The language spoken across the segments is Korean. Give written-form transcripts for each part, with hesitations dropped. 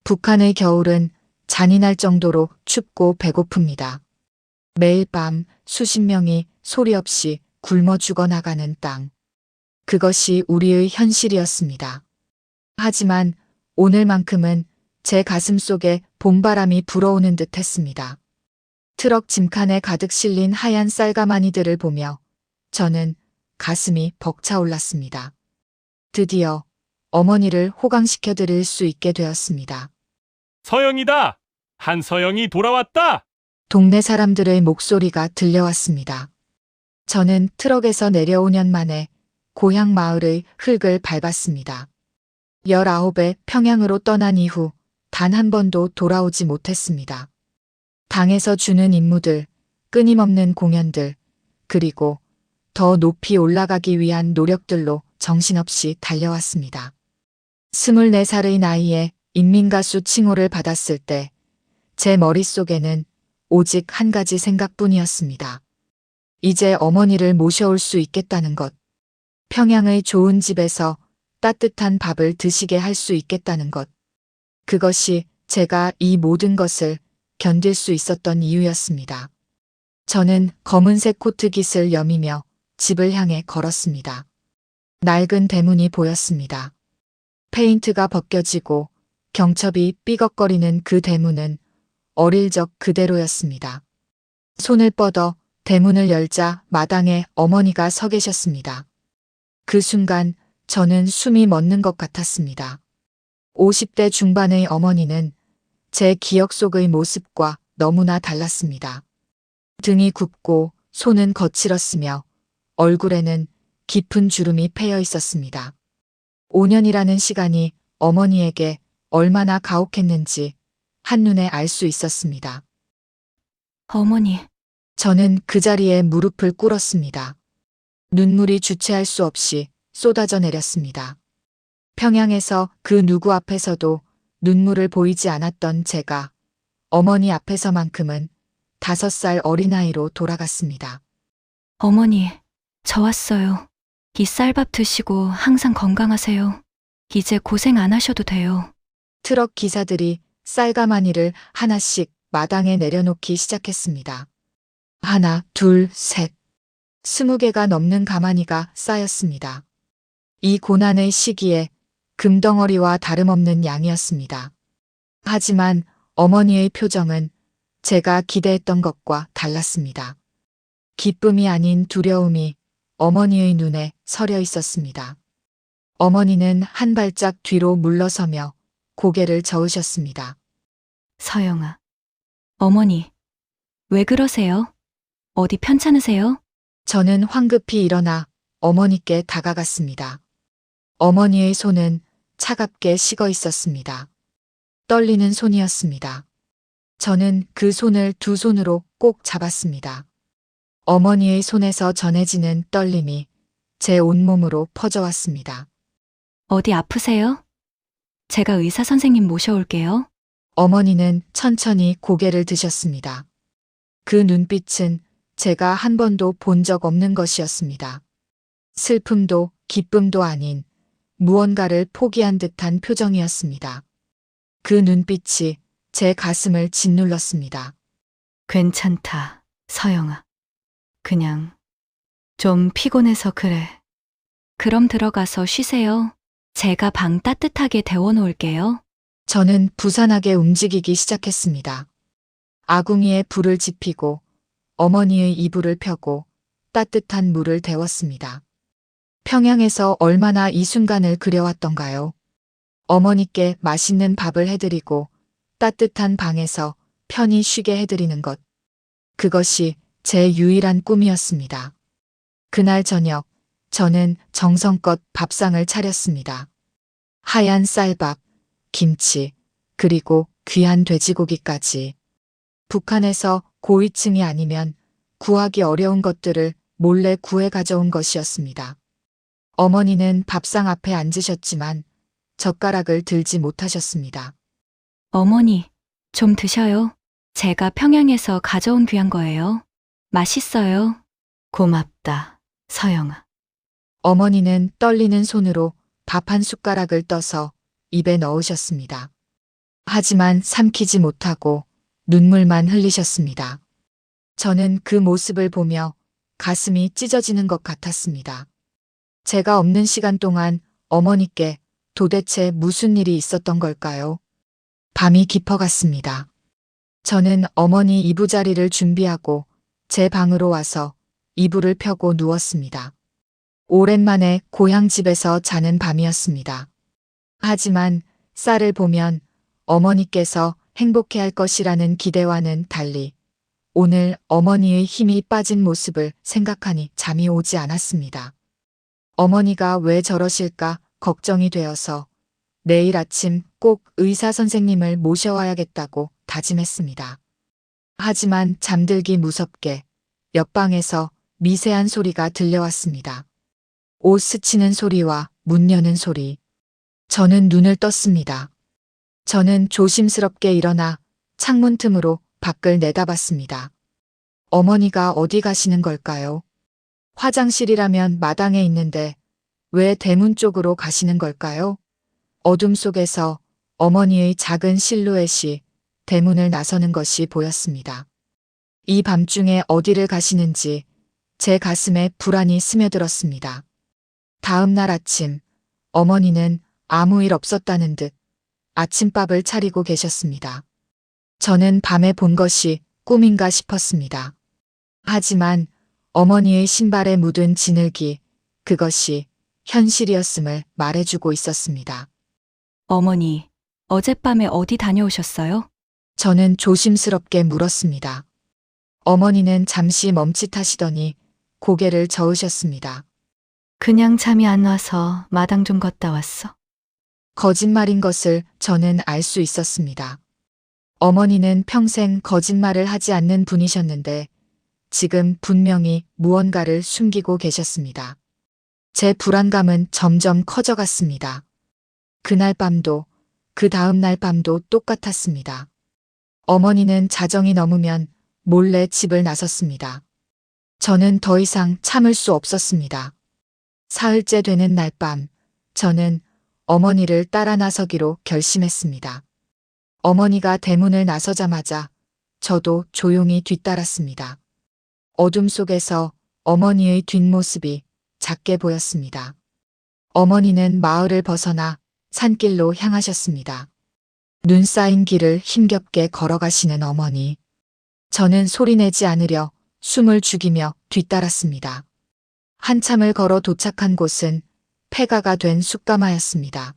북한의 겨울은 잔인할 정도로 춥고 배고픕니다. 매일 밤 수십 명이 소리 없이 굶어 죽어나가는 땅. 그것이 우리의 현실이었습니다. 하지만 오늘만큼은 제 가슴 속에 봄바람이 불어오는 듯 했습니다. 트럭 짐칸에 가득 실린 하얀 쌀가마니들을 보며 저는 가슴이 벅차올랐습니다. 드디어 어머니를 호강시켜 드릴 수 있게 되었습니다. 서영이다! 한서영이 돌아왔다! 동네 사람들의 목소리가 들려왔습니다. 저는 트럭에서 내려 5년 만에 고향 마을의 흙을 밟았습니다. 19에 평양으로 떠난 이후 단 한 번도 돌아오지 못했습니다. 당에서 주는 임무들, 끊임없는 공연들, 그리고 더 높이 올라가기 위한 노력들로 정신없이 달려왔습니다. 24살의 나이에 인민가수 칭호를 받았을 때 제 머릿속에는 오직 한 가지 생각뿐이었습니다. 이제 어머니를 모셔올 수 있겠다는 것. 평양의 좋은 집에서 따뜻한 밥을 드시게 할 수 있겠다는 것. 그것이 제가 이 모든 것을 견딜 수 있었던 이유였습니다. 저는 검은색 코트깃을 여미며 집을 향해 걸었습니다. 낡은 대문이 보였습니다. 페인트가 벗겨지고 경첩이 삐걱거리는 그 대문은 어릴 적 그대로였습니다. 손을 뻗어 대문을 열자 마당에 어머니가 서 계셨습니다. 그 순간 저는 숨이 멎는 것 같았습니다. 50대 중반의 어머니는 제 기억 속의 모습과 너무나 달랐습니다. 등이 굽고 손은 거칠었으며 얼굴에는 깊은 주름이 패여 있었습니다. 5년이라는 시간이 어머니에게 얼마나 가혹했는지 한눈에 알 수 있었습니다. 어머니, 저는 그 자리에 무릎을 꿇었습니다. 눈물이 주체할 수 없이 쏟아져 내렸습니다. 평양에서 그 누구 앞에서도 눈물을 보이지 않았던 제가 어머니 앞에서만큼은 5살 어린아이로 돌아갔습니다. 어머니, 저 왔어요. 이 쌀밥 드시고 항상 건강하세요. 이제 고생 안 하셔도 돼요. 트럭 기사들이 쌀가마니를 하나씩 마당에 내려놓기 시작했습니다. 하나, 둘, 셋. 20개가 넘는 가마니가 쌓였습니다. 이 고난의 시기에 금덩어리와 다름없는 양이었습니다. 하지만 어머니의 표정은 제가 기대했던 것과 달랐습니다. 기쁨이 아닌 두려움이 어머니의 눈에 서려 있었습니다. 어머니는 한 발짝 뒤로 물러서며 고개를 저으셨습니다. 서영아. 어머니, 왜 그러세요? 어디 편찮으세요? 저는 황급히 일어나 어머니께 다가갔습니다. 어머니의 손은 차갑게 식어 있었습니다. 떨리는 손이었습니다. 저는 그 손을 두 손으로 꼭 잡았습니다. 어머니의 손에서 전해지는 떨림이 제 온몸으로 퍼져왔습니다. 어디 아프세요? 제가 의사 선생님 모셔올게요. 어머니는 천천히 고개를 드셨습니다. 그 눈빛은 제가 한 번도 본 적 없는 것이었습니다. 슬픔도 기쁨도 아닌 무언가를 포기한 듯한 표정이었습니다. 그 눈빛이 제 가슴을 짓눌렀습니다. 괜찮다, 서영아. 그냥 좀 피곤해서 그래. 그럼 들어가서 쉬세요. 제가 방 따뜻하게 데워놓을게요. 저는 부산하게 움직이기 시작했습니다. 아궁이에 불을 지피고 어머니의 이불을 펴고 따뜻한 물을 데웠습니다. 평양에서 얼마나 이 순간을 그려왔던가요? 어머니께 맛있는 밥을 해드리고 따뜻한 방에서 편히 쉬게 해드리는 것. 그것이 제 유일한 꿈이었습니다. 그날 저녁 저는 정성껏 밥상을 차렸습니다. 하얀 쌀밥, 김치, 그리고 귀한 돼지고기까지. 북한에서 고위층이 아니면 구하기 어려운 것들을 몰래 구해 가져온 것이었습니다. 어머니는 밥상 앞에 앉으셨지만 젓가락을 들지 못하셨습니다. 어머니, 좀 드셔요. 제가 평양에서 가져온 귀한 거예요. 맛있어요. 고맙다, 서영아. 어머니는 떨리는 손으로 밥 한 숟가락을 떠서 입에 넣으셨습니다. 하지만 삼키지 못하고 눈물만 흘리셨습니다. 저는 그 모습을 보며 가슴이 찢어지는 것 같았습니다. 제가 없는 시간 동안 어머니께 도대체 무슨 일이 있었던 걸까요? 밤이 깊어갔습니다. 저는 어머니 이부자리를 준비하고 제 방으로 와서 이불을 펴고 누웠습니다. 오랜만에 고향집에서 자는 밤이었습니다. 하지만 쌀을 보면 어머니께서 행복해할 것이라는 기대와는 달리 오늘 어머니의 힘이 빠진 모습을 생각하니 잠이 오지 않았습니다. 어머니가 왜 저러실까 걱정이 되어서 내일 아침 꼭 의사 선생님을 모셔와야겠다고 다짐했습니다. 하지만 잠들기 무섭게 옆방에서 미세한 소리가 들려왔습니다. 옷 스치는 소리와 문 여는 소리. 저는 눈을 떴습니다. 저는 조심스럽게 일어나 창문 틈으로 밖을 내다봤습니다. 어머니가 어디 가시는 걸까요? 화장실이라면 마당에 있는데 왜 대문 쪽으로 가시는 걸까요? 어둠 속에서 어머니의 작은 실루엣이 대문을 나서는 것이 보였습니다. 이 밤중에 어디를 가시는지 제 가슴에 불안이 스며들었습니다. 다음 날 아침, 어머니는 아무 일 없었다는 듯 아침밥을 차리고 계셨습니다. 저는 밤에 본 것이 꿈인가 싶었습니다. 하지만 어머니의 신발에 묻은 진흙이 그것이 현실이었음을 말해주고 있었습니다. 어머니, 어젯밤에 어디 다녀오셨어요? 저는 조심스럽게 물었습니다. 어머니는 잠시 멈칫하시더니 고개를 저으셨습니다. 그냥 잠이 안 와서 마당 좀 걷다 왔어. 거짓말인 것을 저는 알 수 있었습니다. 어머니는 평생 거짓말을 하지 않는 분이셨는데 지금 분명히 무언가를 숨기고 계셨습니다. 제 불안감은 점점 커져갔습니다. 그날 밤도 그 다음 날 밤도 똑같았습니다. 어머니는 자정이 넘으면 몰래 집을 나섰습니다. 저는 더 이상 참을 수 없었습니다. 사흘째 되는 날 밤, 저는 어머니를 따라 나서기로 결심했습니다. 어머니가 대문을 나서자마자 저도 조용히 뒤따랐습니다. 어둠 속에서 어머니의 뒷모습이 작게 보였습니다. 어머니는 마을을 벗어나 산길로 향하셨습니다. 눈 쌓인 길을 힘겹게 걸어가시는 어머니. 저는 소리내지 않으려 숨을 죽이며 뒤따랐습니다. 한참을 걸어 도착한 곳은 폐가가 된 숯가마였습니다.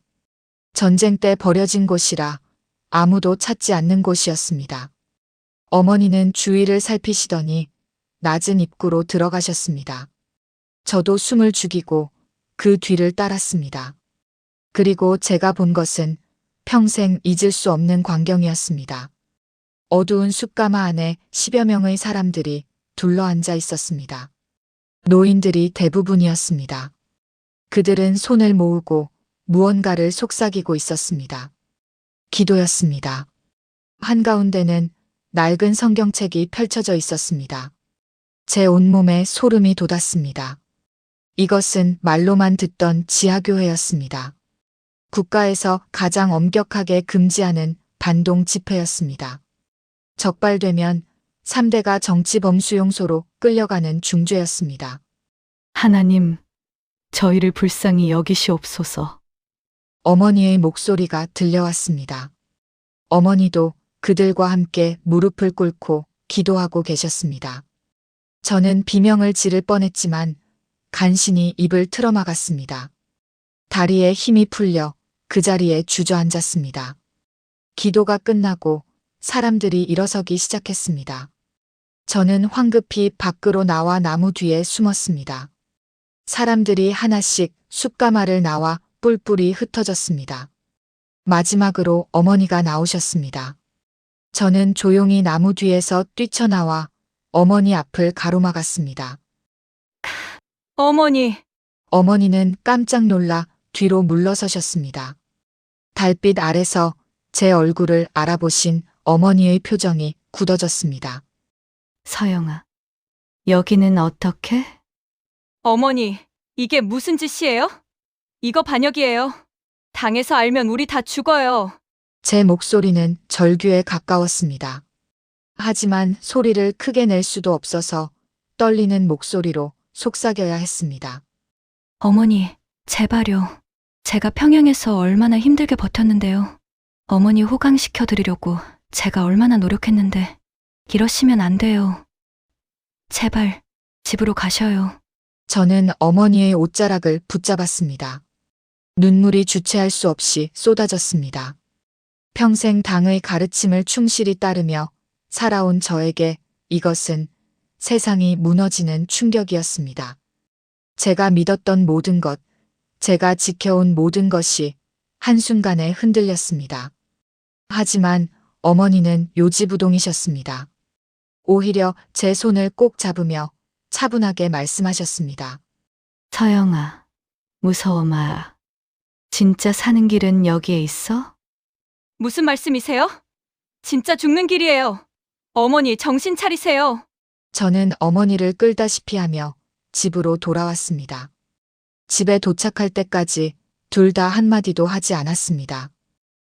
전쟁 때 버려진 곳이라 아무도 찾지 않는 곳이었습니다. 어머니는 주위를 살피시더니 낮은 입구로 들어가셨습니다. 저도 숨을 죽이고 그 뒤를 따랐습니다. 그리고 제가 본 것은 평생 잊을 수 없는 광경이었습니다. 어두운 숯가마 안에 10여 명의 사람들이 둘러앉아 있었습니다. 노인들이 대부분이었습니다. 그들은 손을 모으고 무언가를 속삭이고 있었습니다. 기도였습니다. 한가운데는 낡은 성경책이 펼쳐져 있었습니다. 제 온몸에 소름이 돋았습니다. 이것은 말로만 듣던 지하교회였습니다. 국가에서 가장 엄격하게 금지하는 반동 집회였습니다. 적발되면 3대가 정치범수용소로 끌려가는 중죄였습니다. 하나님, 저희를 불쌍히 여기시옵소서. 어머니의 목소리가 들려왔습니다. 어머니도 그들과 함께 무릎을 꿇고 기도하고 계셨습니다. 저는 비명을 지를 뻔했지만 간신히 입을 틀어막았습니다. 다리에 힘이 풀려 그 자리에 주저앉았습니다. 기도가 끝나고 사람들이 일어서기 시작했습니다. 저는 황급히 밖으로 나와 나무 뒤에 숨었습니다. 사람들이 하나씩 숯가마를 나와 뿔뿔이 흩어졌습니다. 마지막으로 어머니가 나오셨습니다. 저는 조용히 나무 뒤에서 뛰쳐나와 어머니 앞을 가로막았습니다. 어머니, 어머니는 깜짝 놀라 뒤로 물러서셨습니다. 달빛 아래서 제 얼굴을 알아보신 어머니의 표정이 굳어졌습니다. 서영아, 여기는 어떻게? 어머니, 이게 무슨 짓이에요? 이거 반역이에요. 당해서 알면 우리 다 죽어요. 제 목소리는 절규에 가까웠습니다. 하지만 소리를 크게 낼 수도 없어서 떨리는 목소리로 속삭여야 했습니다. 어머니, 제발요. 제가 평양에서 얼마나 힘들게 버텼는데요. 어머니 호강시켜 드리려고 제가 얼마나 노력했는데 이러시면 안 돼요. 제발 집으로 가셔요. 저는 어머니의 옷자락을 붙잡았습니다. 눈물이 주체할 수 없이 쏟아졌습니다. 평생 당의 가르침을 충실히 따르며 살아온 저에게 이것은 세상이 무너지는 충격이었습니다. 제가 믿었던 모든 것, 제가 지켜온 모든 것이 한순간에 흔들렸습니다. 하지만 어머니는 요지부동이셨습니다. 오히려 제 손을 꼭 잡으며 차분하게 말씀하셨습니다. 서영아, 무서워 마. 진짜 사는 길은 여기에 있어? 무슨 말씀이세요? 진짜 죽는 길이에요. 어머니 정신 차리세요. 저는 어머니를 끌다시피 하며 집으로 돌아왔습니다. 집에 도착할 때까지 둘 다 한마디도 하지 않았습니다.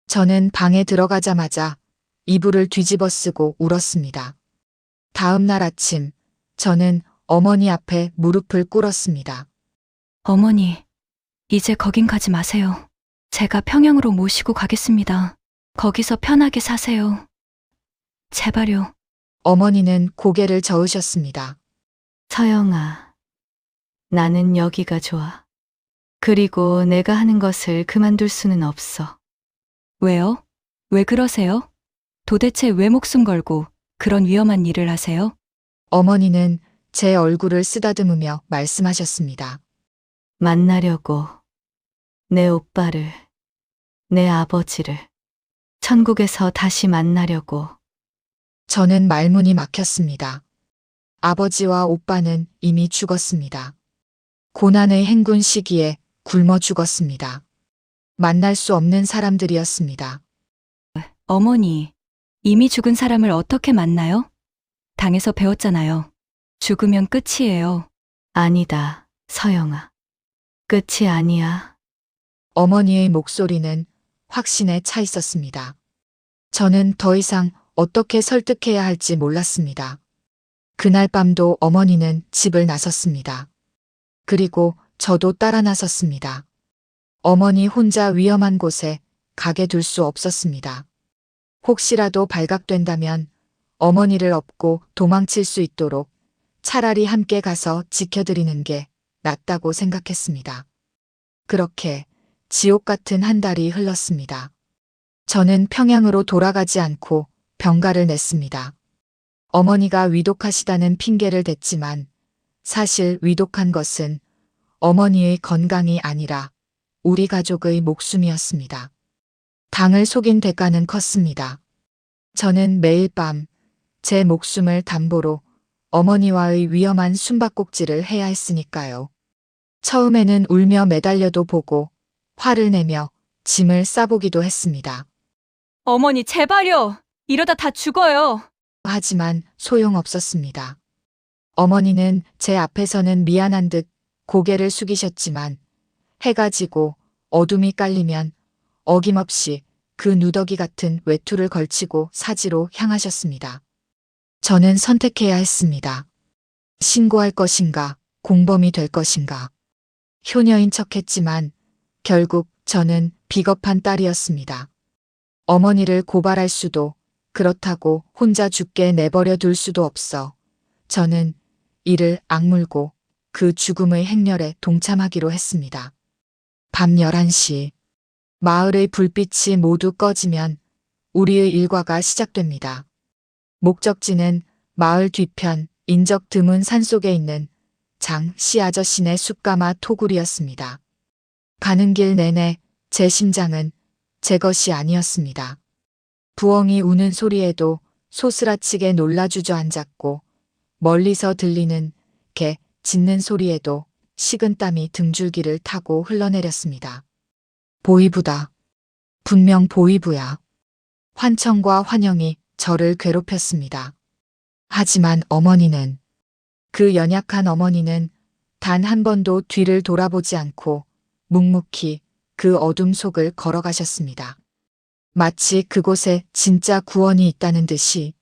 저는 방에 들어가자마자 이불을 뒤집어 쓰고 울었습니다. 다음 날 아침, 저는 어머니 앞에 무릎을 꿇었습니다. 어머니, 이제 거긴 가지 마세요. 제가 평양으로 모시고 가겠습니다. 거기서 편하게 사세요. 제발요. 어머니는 고개를 저으셨습니다. 서영아, 나는 여기가 좋아. 그리고 내가 하는 것을 그만둘 수는 없어. 왜요? 왜 그러세요? 도대체 왜 목숨 걸고 그런 위험한 일을 하세요? 어머니는 제 얼굴을 쓰다듬으며 말씀하셨습니다. 만나려고. 내 오빠를, 내 아버지를. 천국에서 다시 만나려고. 저는 말문이 막혔습니다. 아버지와 오빠는 이미 죽었습니다. 고난의 행군 시기에 굶어 죽었습니다. 만날 수 없는 사람들이었습니다. 어머니, 이미 죽은 사람을 어떻게 만나요? 당에서 배웠잖아요. 죽으면 끝이에요. 아니다, 서영아. 끝이 아니야. 어머니의 목소리는 확신에 차 있었습니다. 저는 더 이상 어떻게 설득해야 할지 몰랐습니다. 그날 밤도 어머니는 집을 나섰습니다. 그리고 저도 따라 나섰습니다. 어머니 혼자 위험한 곳에 가게 둘 수 없었습니다. 혹시라도 발각된다면 어머니를 업고 도망칠 수 있도록 차라리 함께 가서 지켜드리는 게 낫다고 생각했습니다. 그렇게 지옥 같은 한 달이 흘렀습니다. 저는 평양으로 돌아가지 않고 병가를 냈습니다. 어머니가 위독하시다는 핑계를 댔지만 사실 위독한 것은 어머니의 건강이 아니라 우리 가족의 목숨이었습니다. 당을 속인 대가는 컸습니다. 저는 매일 밤 제 목숨을 담보로 어머니와의 위험한 숨바꼭질을 해야 했으니까요. 처음에는 울며 매달려도 보고 화를 내며 짐을 싸보기도 했습니다. 어머니, 제발요. 이러다 다 죽어요. 하지만 소용없었습니다. 어머니는 제 앞에서는 미안한 듯 고개를 숙이셨지만 해가 지고 어둠이 깔리면 어김없이 그 누더기 같은 외투를 걸치고 사지로 향하셨습니다. 저는 선택해야 했습니다. 신고할 것인가, 공범이 될 것인가. 효녀인 척했지만 결국 저는 비겁한 딸이었습니다. 어머니를 고발할 수도, 그렇다고 혼자 죽게 내버려 둘 수도 없어 저는 이를 악물고 그 죽음의 행렬에 동참하기로 했습니다. 밤 11시, 마을의 불빛이 모두 꺼지면 우리의 일과가 시작됩니다. 목적지는 마을 뒤편 인적 드문 산속에 있는 장씨 아저씨네 숲가마 토굴이었습니다. 가는 길 내내 제 심장은 제 것이 아니었습니다. 부엉이 우는 소리에도 소스라치게 놀라 주저앉았고 멀리서 들리는 개 짖는 소리에도 식은땀이 등줄기를 타고 흘러내렸습니다. 보이부다. 분명 보이부야. 환청과 환영이 저를 괴롭혔습니다. 하지만 어머니는, 그 연약한 어머니는 단 한 번도 뒤를 돌아보지 않고 묵묵히 그 어둠 속을 걸어가셨습니다. 마치 그곳에 진짜 구원이 있다는 듯이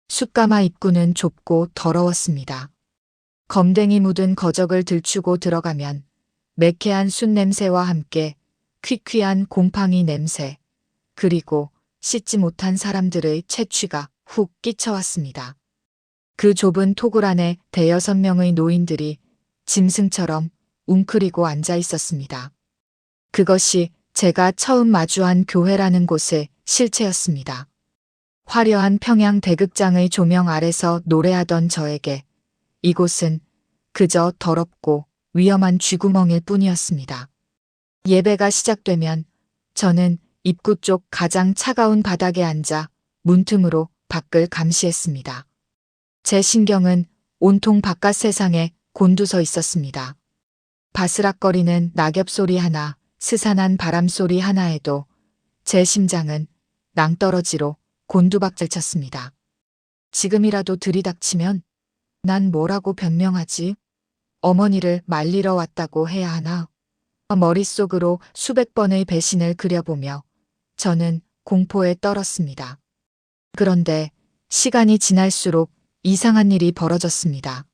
숯가마 입구는 좁고 더러웠습니다. 검댕이 묻은 거적을 들추고 들어가면 매캐한 숯 냄새와 함께 퀴퀴한 곰팡이 냄새, 그리고 씻지 못한 사람들의 채취가 훅 끼쳐왔습니다. 그 좁은 토굴 안에 대여섯 명의 노인들이 짐승처럼 웅크리고 앉아 있었습니다. 그것이 제가 처음 마주한 교회라는 곳의 실체였습니다. 화려한 평양 대극장의 조명 아래서 노래하던 저에게 이곳은 그저 더럽고 위험한 쥐구멍일 뿐이었습니다. 예배가 시작되면 저는 입구 쪽 가장 차가운 바닥에 앉아 문틈으로 밖을 감시했습니다. 제 신경은 온통 바깥 세상에 곤두서 있었습니다. 바스락거리는 낙엽 소리 하나, 스산한 바람 소리 하나에도 제 심장은 낭떠러지로 곤두박질 쳤습니다. 지금이라도 들이닥치면 난 뭐라고 변명하지? 어머니를 말리러 왔다고 해야 하나? 머릿속으로 수백 번의 배신을 그려보며 저는 공포에 떨었습니다. 그런데 시간이 지날수록 이상한 일이 벌어졌습니다.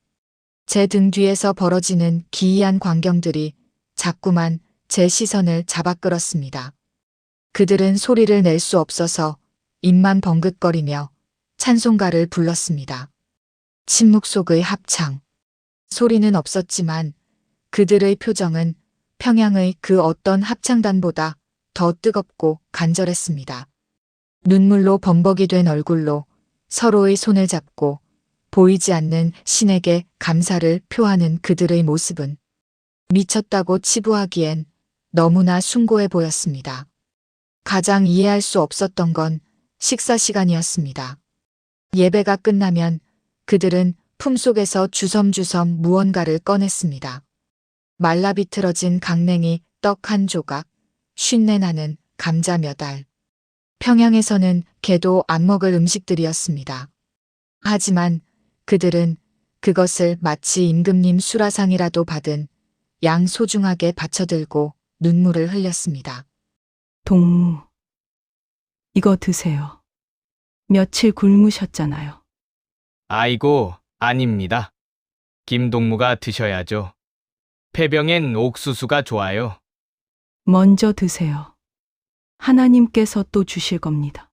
제 등 뒤에서 벌어지는 기이한 광경들이 자꾸만 제 시선을 잡아끌었습니다. 그들은 소리를 낼 수 없어서 입만 벙긋거리며 찬송가를 불렀습니다. 침묵 속의 합창. 소리는 없었지만 그들의 표정은 평양의 그 어떤 합창단보다 더 뜨겁고 간절했습니다. 눈물로 범벅이 된 얼굴로 서로의 손을 잡고 보이지 않는 신에게 감사를 표하는 그들의 모습은 미쳤다고 치부하기엔 너무나 숭고해 보였습니다. 가장 이해할 수 없었던 건 식사 시간이었습니다. 예배가 끝나면 그들은 품속에서 주섬주섬 무언가를 꺼냈습니다. 말라 비틀어진 강냉이 떡 한 조각, 쉰내 나는 감자 몇 알. 평양에서는 개도 안 먹을 음식들이었습니다. 하지만 그들은 그것을 마치 임금님 수라상이라도 받은 양 소중하게 받쳐들고 눈물을 흘렸습니다. 동무, 이거 드세요. 며칠 굶으셨잖아요. 아이고, 아닙니다. 김동무가 드셔야죠. 폐병엔 옥수수가 좋아요. 먼저 드세요. 하나님께서 또 주실 겁니다.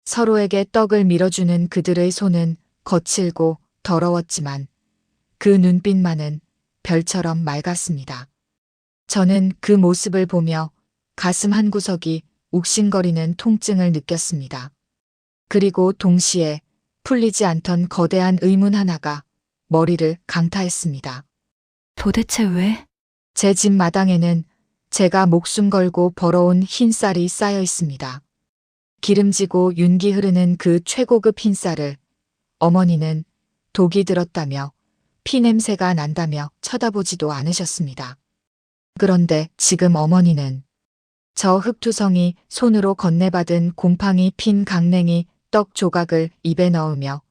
서로에게 떡을 밀어주는 그들의 손은 거칠고 더러웠지만 그 눈빛만은 별처럼 맑았습니다. 저는 그 모습을 보며 가슴 한구석이 욱신거리는 통증을 느꼈습니다. 그리고 동시에 풀리지 않던 거대한 의문 하나가 머리를 강타했습니다. 도대체 왜? 제 집 마당에는 제가 목숨 걸고 벌어온 흰 쌀이 쌓여 있습니다. 기름지고 윤기 흐르는 그 최고급 흰 쌀을 어머니는 독이 들었다며 피 냄새가 난다며 쳐다보지도 않으셨습니다. 그런데 지금 어머니는 저 흙투성이 손으로 건네받은 곰팡이 핀 강냉이 떡 조각을 입에 넣으며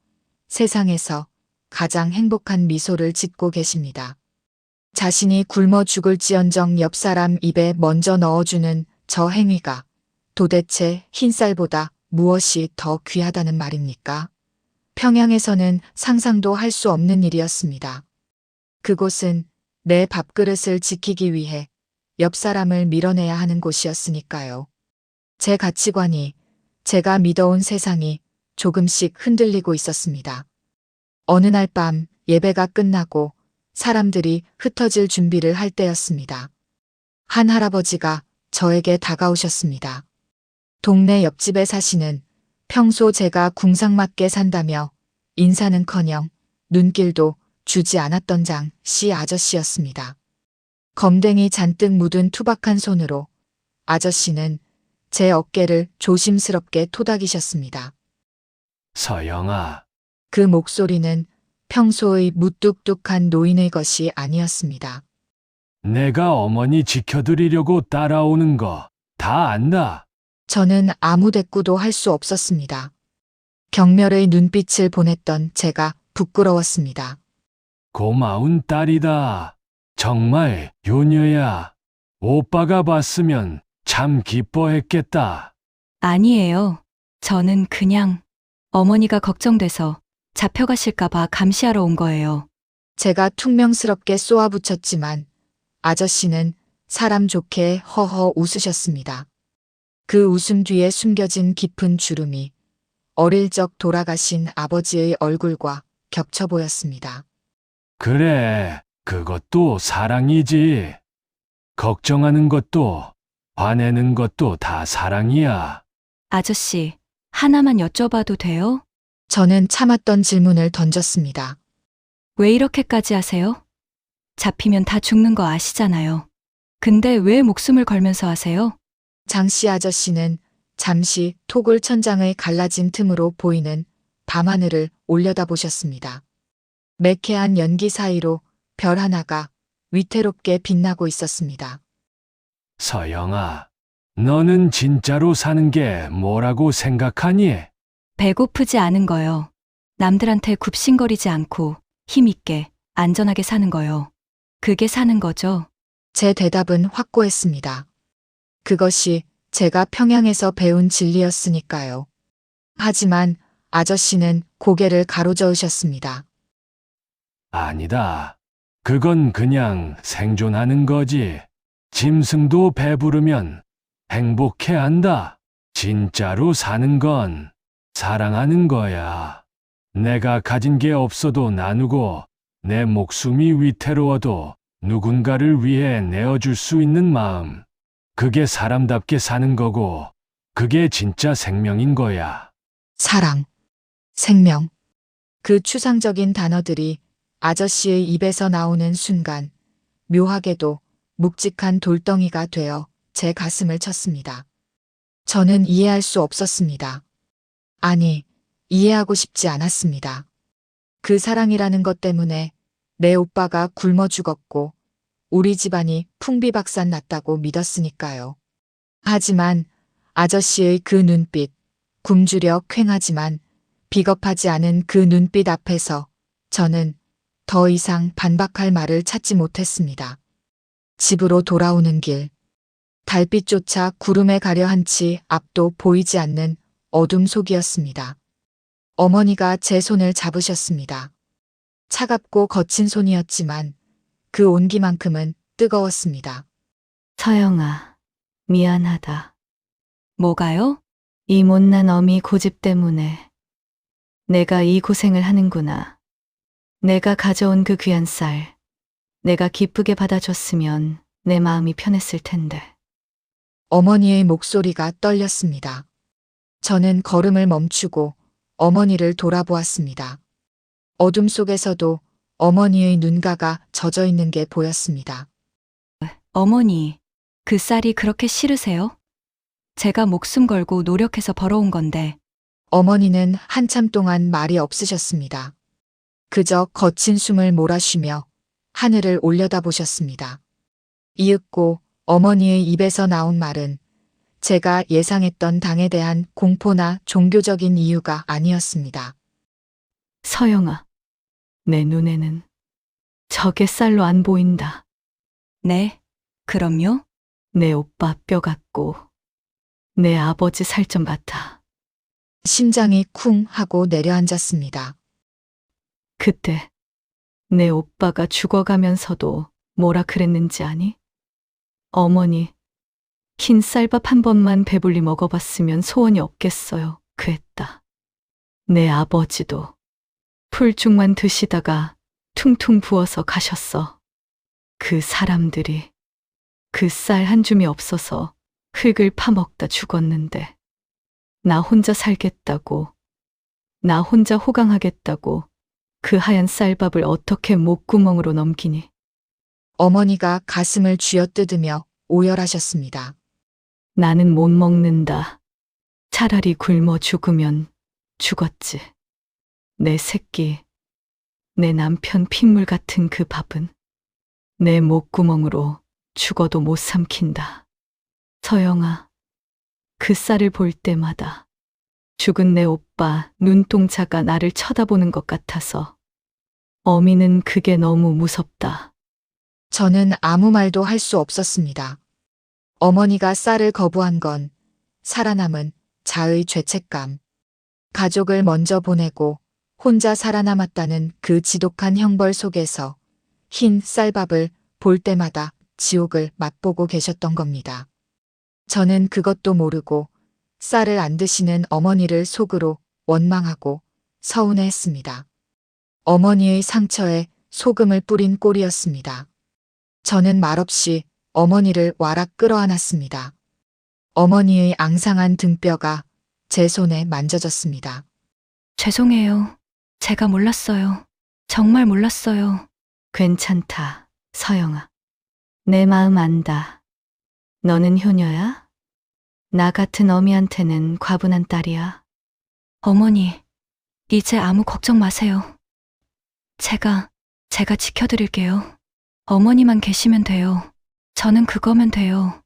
세상에서 가장 행복한 미소를 짓고 계십니다. 자신이 굶어 죽을지언정 옆 사람 입에 먼저 넣어주는 저 행위가 도대체 흰쌀보다 무엇이 더 귀하다는 말입니까? 평양에서는 상상도 할 수 없는 일이었습니다. 그곳은 내 밥그릇을 지키기 위해 옆 사람을 밀어내야 하는 곳이었으니까요. 제 가치관이, 제가 믿어온 세상이 조금씩 흔들리고 있었습니다. 어느 날 밤 예배가 끝나고 사람들이 흩어질 준비를 할 때였습니다. 한 할아버지가 저에게 다가오셨습니다. 동네 옆집에 사시는 평소 제가 궁상맞게 산다며 인사는커녕 눈길도 주지 않았던 장씨 아저씨였습니다. 검댕이 잔뜩 묻은 투박한 손으로 아저씨는 제 어깨를 조심스럽게 토닥이셨습니다. 서영아, 그 목소리는 평소의 무뚝뚝한 노인의 것이 아니었습니다. 내가 어머니 지켜드리려고 따라오는 거 다 안다. 저는 아무 대꾸도 할 수 없었습니다. 경멸의 눈빛을 보냈던 제가 부끄러웠습니다. 고마운 딸이다. 정말 요녀야. 오빠가 봤으면 참 기뻐했겠다. 아니에요. 저는 그냥 어머니가 걱정돼서 잡혀가실까봐 감시하러 온 거예요. 제가 퉁명스럽게 쏘아붙였지만 아저씨는 사람 좋게 허허 웃으셨습니다. 그 웃음 뒤에 숨겨진 깊은 주름이 어릴 적 돌아가신 아버지의 얼굴과 겹쳐 보였습니다. 그래, 그것도 사랑이지. 걱정하는 것도, 화내는 것도 다 사랑이야. 아저씨, 하나만 여쭤봐도 돼요? 저는 참았던 질문을 던졌습니다. 왜 이렇게까지 하세요? 잡히면 다 죽는 거 아시잖아요. 근데 왜 목숨을 걸면서 하세요? 장씨 아저씨는 잠시 토굴 천장의 갈라진 틈으로 보이는 밤하늘을 올려다보셨습니다. 매캐한 연기 사이로 별 하나가 위태롭게 빛나고 있었습니다. 서영아, 너는 진짜로 사는 게 뭐라고 생각하니? 배고프지 않은 거요. 남들한테 굽신거리지 않고 힘있게 안전하게 사는 거요. 그게 사는 거죠. 제 대답은 확고했습니다. 그것이 제가 평양에서 배운 진리였으니까요. 하지만 아저씨는 고개를 가로저으셨습니다. 아니다. 그건 그냥 생존하는 거지. 짐승도 배부르면 행복해 한다. 진짜로 사는 건 사랑하는 거야. 내가 가진 게 없어도 나누고 내 목숨이 위태로워도 누군가를 위해 내어줄 수 있는 마음. 그게 사람답게 사는 거고, 그게 진짜 생명인 거야. 사랑, 생명. 그 추상적인 단어들이 아저씨의 입에서 나오는 순간 묘하게도 묵직한 돌덩이가 되어 제 가슴을 쳤습니다. 저는 이해할 수 없었습니다. 아니, 이해하고 싶지 않았습니다. 그 사랑이라는 것 때문에 내 오빠가 굶어 죽었고 우리 집안이 풍비박산 났다고 믿었으니까요. 하지만 아저씨의 그 눈빛, 굶주려 퀭하지만 비겁하지 않은 그 눈빛 앞에서 저는 더 이상 반박할 말을 찾지 못했습니다. 집으로 돌아오는 길, 달빛조차 구름에 가려 한치 앞도 보이지 않는 어둠 속이었습니다. 어머니가 제 손을 잡으셨습니다. 차갑고 거친 손이었지만 그 온기만큼은 뜨거웠습니다. 서영아, 미안하다. 뭐가요? 이 못난 어미 고집 때문에 내가 이 고생을 하는구나. 내가 가져온 그 귀한 쌀, 내가 기쁘게 받아줬으면 내 마음이 편했을 텐데. 어머니의 목소리가 떨렸습니다. 저는 걸음을 멈추고 어머니를 돌아보았습니다. 어둠 속에서도 어머니의 눈가가 젖어 있는 게 보였습니다. 어머니, 그 쌀이 그렇게 싫으세요? 제가 목숨 걸고 노력해서 벌어온 건데. 어머니는 한참 동안 말이 없으셨습니다. 그저 거친 숨을 몰아쉬며 하늘을 올려다보셨습니다. 이윽고 어머니의 입에서 나온 말은 제가 예상했던 당에 대한 공포나 종교적인 이유가 아니었습니다. 서영아, 내 눈에는 저게 쌀로 안 보인다. 네, 그럼요? 내 오빠 뼈 같고 내 아버지 살 좀 같아. 심장이 쿵 하고 내려앉았습니다. 그때 내 오빠가 죽어가면서도 뭐라 그랬는지 아니? 어머니, 긴 쌀밥 한 번만 배불리 먹어봤으면 소원이 없겠어요. 그랬다. 내 아버지도 풀죽만 드시다가 퉁퉁 부어서 가셨어. 그 사람들이 그 쌀 한 줌이 없어서 흙을 파먹다 죽었는데 나 혼자 살겠다고, 나 혼자 호강하겠다고 그 하얀 쌀밥을 어떻게 목구멍으로 넘기니? 어머니가 가슴을 쥐어뜯으며 오열하셨습니다. 나는 못 먹는다. 차라리 굶어 죽으면 죽었지. 내 새끼, 내 남편 핏물 같은 그 밥은 내 목구멍으로 죽어도 못 삼킨다. 서영아, 그 쌀을 볼 때마다 죽은 내 오빠 눈동자가 나를 쳐다보는 것 같아서 어미는 그게 너무 무섭다. 저는 아무 말도 할 수 없었습니다. 어머니가 쌀을 거부한 건 살아남은 자의 죄책감. 가족을 먼저 보내고 혼자 살아남았다는 그 지독한 형벌 속에서 흰 쌀밥을 볼 때마다 지옥을 맛보고 계셨던 겁니다. 저는 그것도 모르고 쌀을 안 드시는 어머니를 속으로 원망하고 서운해했습니다. 어머니의 상처에 소금을 뿌린 꼴이었습니다. 저는 말없이 어머니를 와락 끌어안았습니다. 어머니의 앙상한 등뼈가 제 손에 만져졌습니다. 죄송해요. 제가 몰랐어요. 정말 몰랐어요. 괜찮다, 서영아. 내 마음 안다. 너는 효녀야? 나 같은 어미한테는 과분한 딸이야. 어머니, 이제 아무 걱정 마세요. 제가 지켜드릴게요. 어머니만 계시면 돼요. 저는 그거면 돼요.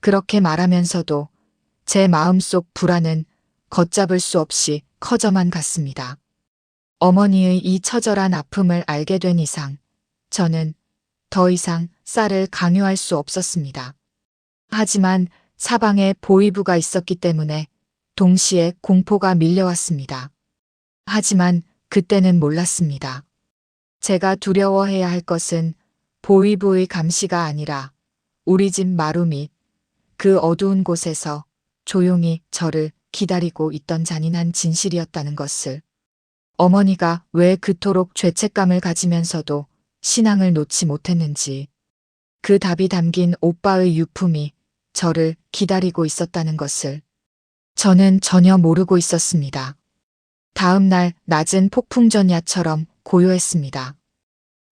그렇게 말하면서도 제 마음속 불안은 걷잡을 수 없이 커져만 갔습니다. 어머니의 이 처절한 아픔을 알게 된 이상 저는 더 이상 쌀을 강요할 수 없었습니다. 하지만 사방에 보위부가 있었기 때문에 동시에 공포가 밀려왔습니다. 하지만 그때는 몰랐습니다. 제가 두려워해야 할 것은 보위부의 감시가 아니라 우리 집 마루 및 그 어두운 곳에서 조용히 저를 기다리고 있던 잔인한 진실이었다는 것을. 어머니가 왜 그토록 죄책감을 가지면서도 신앙을 놓지 못했는지, 그 답이 담긴 오빠의 유품이 저를 기다리고 있었다는 것을 저는 전혀 모르고 있었습니다. 다음 날 낮은 폭풍전야처럼 고요했습니다.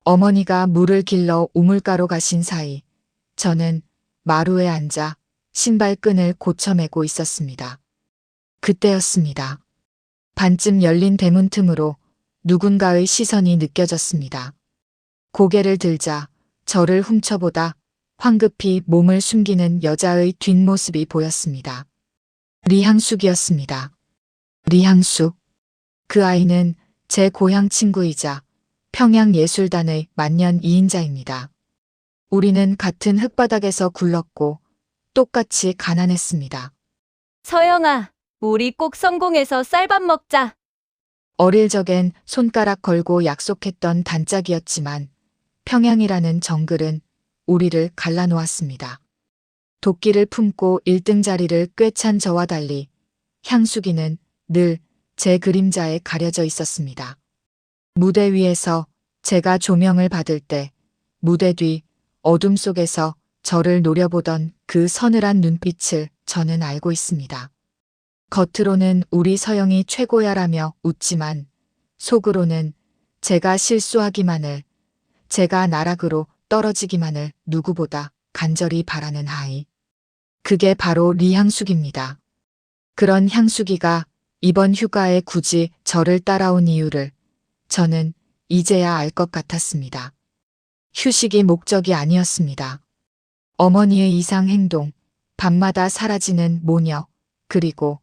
어머니가 물을 길러 우물가로 가신 사이 저는 마루에 앉아 신발끈을 고쳐매고 있었습니다. 그때였습니다. 반쯤 열린 대문 틈으로 누군가의 시선이 느껴졌습니다. 고개를 들자 저를 훔쳐보다 황급히 몸을 숨기는 여자의 뒷모습이 보였습니다. 리향숙이었습니다. 리향숙. 그 아이는 제 고향 친구이자 평양예술단의 만년 2인자입니다. 우리는 같은 흙바닥에서 굴렀고 똑같이 가난했습니다. 서영아, 우리 꼭 성공해서 쌀밥 먹자. 어릴 적엔 손가락 걸고 약속했던 단짝이었지만 평양이라는 정글은 우리를 갈라놓았습니다. 도끼를 품고 1등 자리를 꿰찬 저와 달리 향수기는 늘 제 그림자에 가려져 있었습니다. 무대 위에서 제가 조명을 받을 때 무대 뒤 어둠 속에서 저를 노려보던 그 서늘한 눈빛을 저는 알고 있습니다. 겉으로는 우리 서영이 최고야라며 웃지만 속으로는 제가 실수하기만을, 제가 나락으로 떨어지기만을 누구보다 간절히 바라는 아이. 그게 바로 리향숙입니다. 그런 향숙이가 이번 휴가에 굳이 저를 따라온 이유를 저는 이제야 알 것 같았습니다. 휴식이 목적이 아니었습니다. 어머니의 이상 행동, 밤마다 사라지는 모녀, 그리고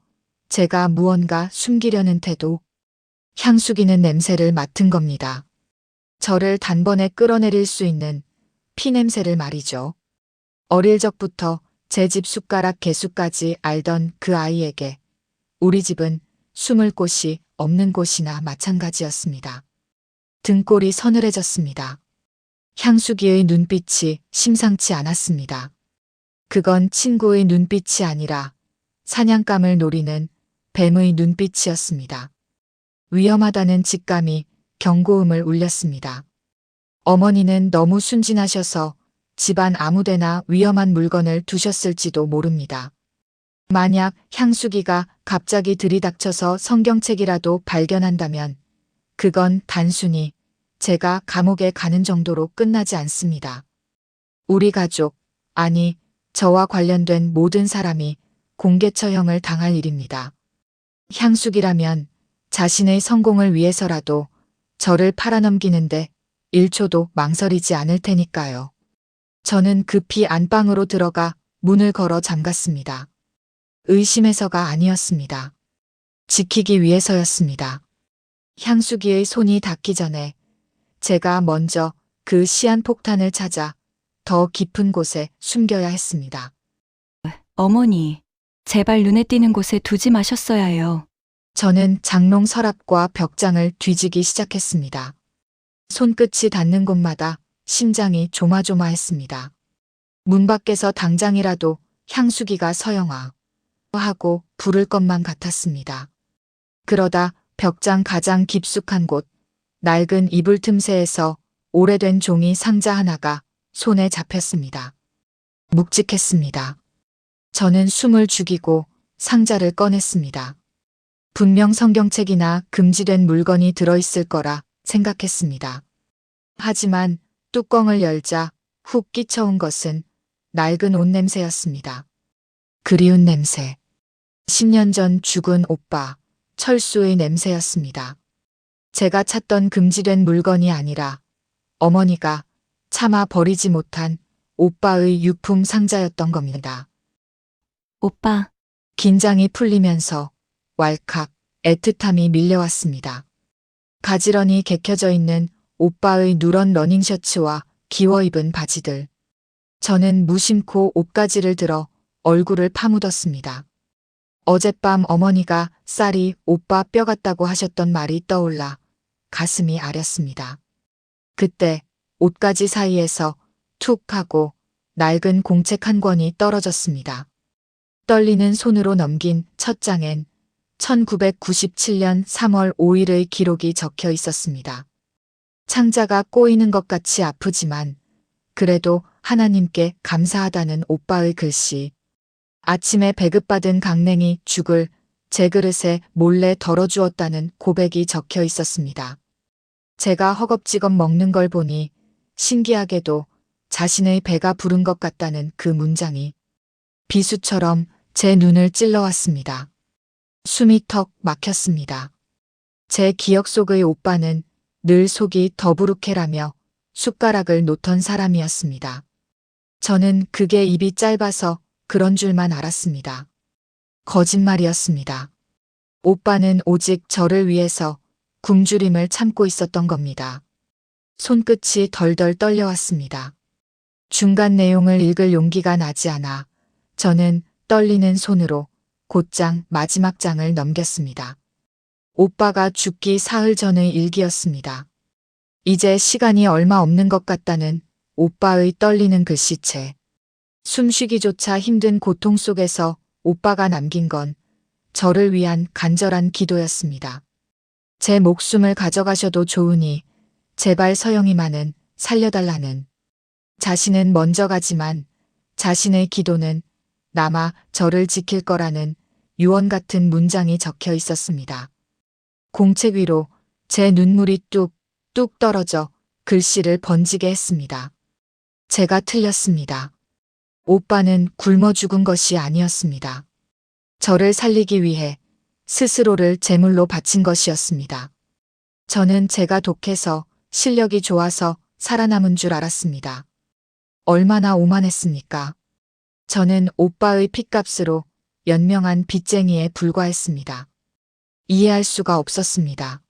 제가 무언가 숨기려는 태도. 향수기는 냄새를 맡은 겁니다. 저를 단번에 끌어내릴 수 있는 피냄새를 말이죠. 어릴 적부터 제 집 숟가락 개수까지 알던 그 아이에게 우리 집은 숨을 곳이 없는 곳이나 마찬가지였습니다. 등골이 서늘해졌습니다. 향수기의 눈빛이 심상치 않았습니다. 그건 친구의 눈빛이 아니라 사냥감을 노리는 뱀의 눈빛이었습니다. 위험하다는 직감이 경고음을 울렸습니다. 어머니는 너무 순진하셔서 집안 아무데나 위험한 물건을 두셨을지도 모릅니다. 만약 향수기가 갑자기 들이닥쳐서 성경책이라도 발견한다면 그건 단순히 제가 감옥에 가는 정도로 끝나지 않습니다. 우리 가족, 아니 저와 관련된 모든 사람이 공개처형을 당할 일입니다. 향수기라면 자신의 성공을 위해서라도 저를 팔아넘기는데 1초도 망설이지 않을 테니까요. 저는 급히 안방으로 들어가 문을 걸어 잠갔습니다. 의심해서가 아니었습니다. 지키기 위해서였습니다. 향수기의 손이 닿기 전에 제가 먼저 그 시한폭탄을 찾아 더 깊은 곳에 숨겨야 했습니다. 어머니, 제발 눈에 띄는 곳에 두지 마셨어야 해요. 저는 장롱 서랍과 벽장을 뒤지기 시작했습니다. 손끝이 닿는 곳마다 심장이 조마조마했습니다. 문 밖에서 당장이라도 향수기가 서영하고 부를 것만 같았습니다. 그러다 벽장 가장 깊숙한 곳, 낡은 이불 틈새에서 오래된 종이 상자 하나가 손에 잡혔습니다. 묵직했습니다. 저는 숨을 죽이고 상자를 꺼냈습니다. 분명 성경책이나 금지된 물건이 들어있을 거라 생각했습니다. 하지만 뚜껑을 열자 훅 끼쳐온 것은 낡은 옷 냄새였습니다. 그리운 냄새. 10년 전 죽은 오빠, 철수의 냄새였습니다. 제가 찾던 금지된 물건이 아니라 어머니가 차마 버리지 못한 오빠의 유품 상자였던 겁니다. 오빠, 긴장이 풀리면서 왈칵 애틋함이 밀려왔습니다. 가지런히 개켜져 있는 오빠의 누런 러닝셔츠와 기워 입은 바지들. 저는 무심코 옷가지를 들어 얼굴을 파묻었습니다. 어젯밤 어머니가 쌀이 오빠 뼈 같다고 하셨던 말이 떠올라 가슴이 아렸습니다. 그때 옷가지 사이에서 툭 하고 낡은 공책 한 권이 떨어졌습니다. 떨리는 손으로 넘긴 첫 장엔 1997년 3월 5일의 기록이 적혀 있었습니다. 창자가 꼬이는 것 같이 아프지만 그래도 하나님께 감사하다는 오빠의 글씨. 아침에 배급받은 강냉이 죽을 제 그릇에 몰래 덜어주었다는 고백이 적혀 있었습니다. 제가 허겁지겁 먹는 걸 보니 신기하게도 자신의 배가 부른 것 같다는 그 문장이 비수처럼 제 눈을 찔러왔습니다. 숨이 턱 막혔습니다. 제 기억 속의 오빠는 늘 속이 더부룩해라며 숟가락을 놓던 사람이었습니다. 저는 그게 입이 짧아서 그런 줄만 알았습니다. 거짓말이었습니다. 오빠는 오직 저를 위해서 굶주림을 참고 있었던 겁니다. 손끝이 덜덜 떨려왔습니다. 중간 내용을 읽을 용기가 나지 않아 저는 떨리는 손으로 곧장 마지막 장을 넘겼습니다. 오빠가 죽기 사흘 전의 일기였습니다. 이제 시간이 얼마 없는 것 같다는 오빠의 떨리는 글씨체. 숨쉬기조차 힘든 고통 속에서 오빠가 남긴 건 저를 위한 간절한 기도였습니다. 제 목숨을 가져가셔도 좋으니 제발 서영이만은 살려달라는. 자신은 먼저 가지만 자신의 기도는 남아 저를 지킬 거라는 유언 같은 문장이 적혀 있었습니다. 공책 위로 제 눈물이 뚝뚝 떨어져 글씨를 번지게 했습니다. 제가 틀렸습니다. 오빠는 굶어 죽은 것이 아니었습니다. 저를 살리기 위해 스스로를 제물로 바친 것이었습니다. 저는 제가 독해서 실력이 좋아서 살아남은 줄 알았습니다. 얼마나 오만했습니까? 저는 오빠의 핏값으로 연명한 빚쟁이에 불과했습니다. 이해할 수가 없었습니다.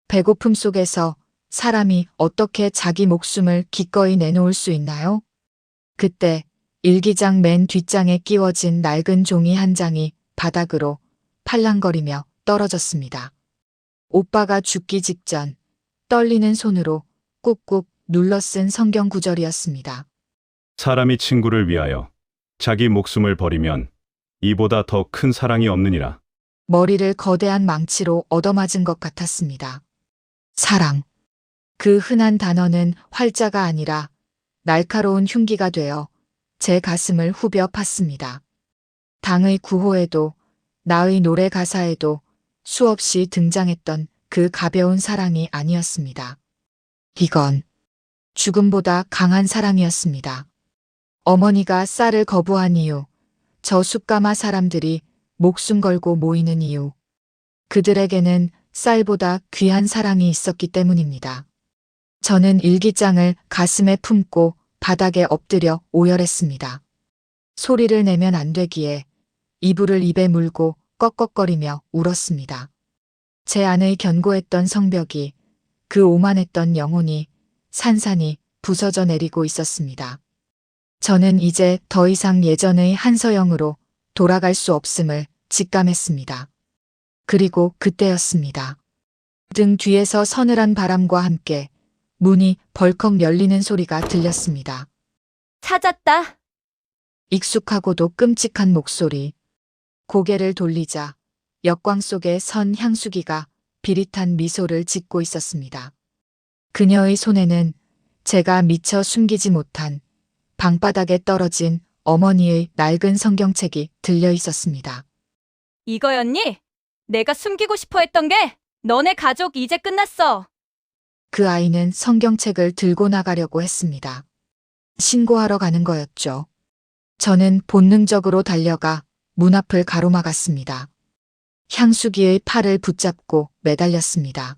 배고픔 속에서 사람이 어떻게 자기 목숨을 기꺼이 내놓을 수 있나요? 그때 일기장 맨 뒷장에 끼워진 낡은 종이 한 장이 바닥으로 팔랑거리며 떨어졌습니다. 오빠가 죽기 직전 떨리는 손으로 꾹꾹 눌러 쓴 성경 구절이었습니다. 사람이 친구를 위하여 자기 목숨을 버리면 이보다 더 큰 사랑이 없느니라. 머리를 거대한 망치로 얻어맞은 것 같았습니다. 사랑. 그 흔한 단어는 활자가 아니라 날카로운 흉기가 되어 제 가슴을 후벼 팠습니다. 당의 구호에도 나의 노래 가사에도 수없이 등장했던 그 가벼운 사랑이 아니었습니다. 이건 죽음보다 강한 사랑이었습니다. 어머니가 쌀을 거부한 이유, 저 숫가마 사람들이 목숨 걸고 모이는 이유, 그들에게는 쌀보다 귀한 사랑이 있었기 때문입니다. 저는 일기장을 가슴에 품고 바닥에 엎드려 오열했습니다. 소리를 내면 안 되기에 이불을 입에 물고 꺽꺽거리며 울었습니다. 제 안의 견고했던 성벽이, 그 오만했던 영혼이 산산이 부서져 내리고 있었습니다. 저는 이제 더 이상 예전의 한서영으로 돌아갈 수 없음을 직감했습니다. 그리고 그때였습니다. 등 뒤에서 서늘한 바람과 함께 문이 벌컥 열리는 소리가 들렸습니다. 찾았다. 익숙하고도 끔찍한 목소리. 고개를 돌리자 역광 속에 선 향수기가 비릿한 미소를 짓고 있었습니다. 그녀의 손에는 제가 미처 숨기지 못한 방바닥에 떨어진 어머니의 낡은 성경책이 들려 있었습니다. 이거였니? 내가 숨기고 싶어 했던 게 너네 가족 이제 끝났어. 그 아이는 성경책을 들고 나가려고 했습니다. 신고하러 가는 거였죠. 저는 본능적으로 달려가 문 앞을 가로막았습니다. 향수기의 팔을 붙잡고 매달렸습니다.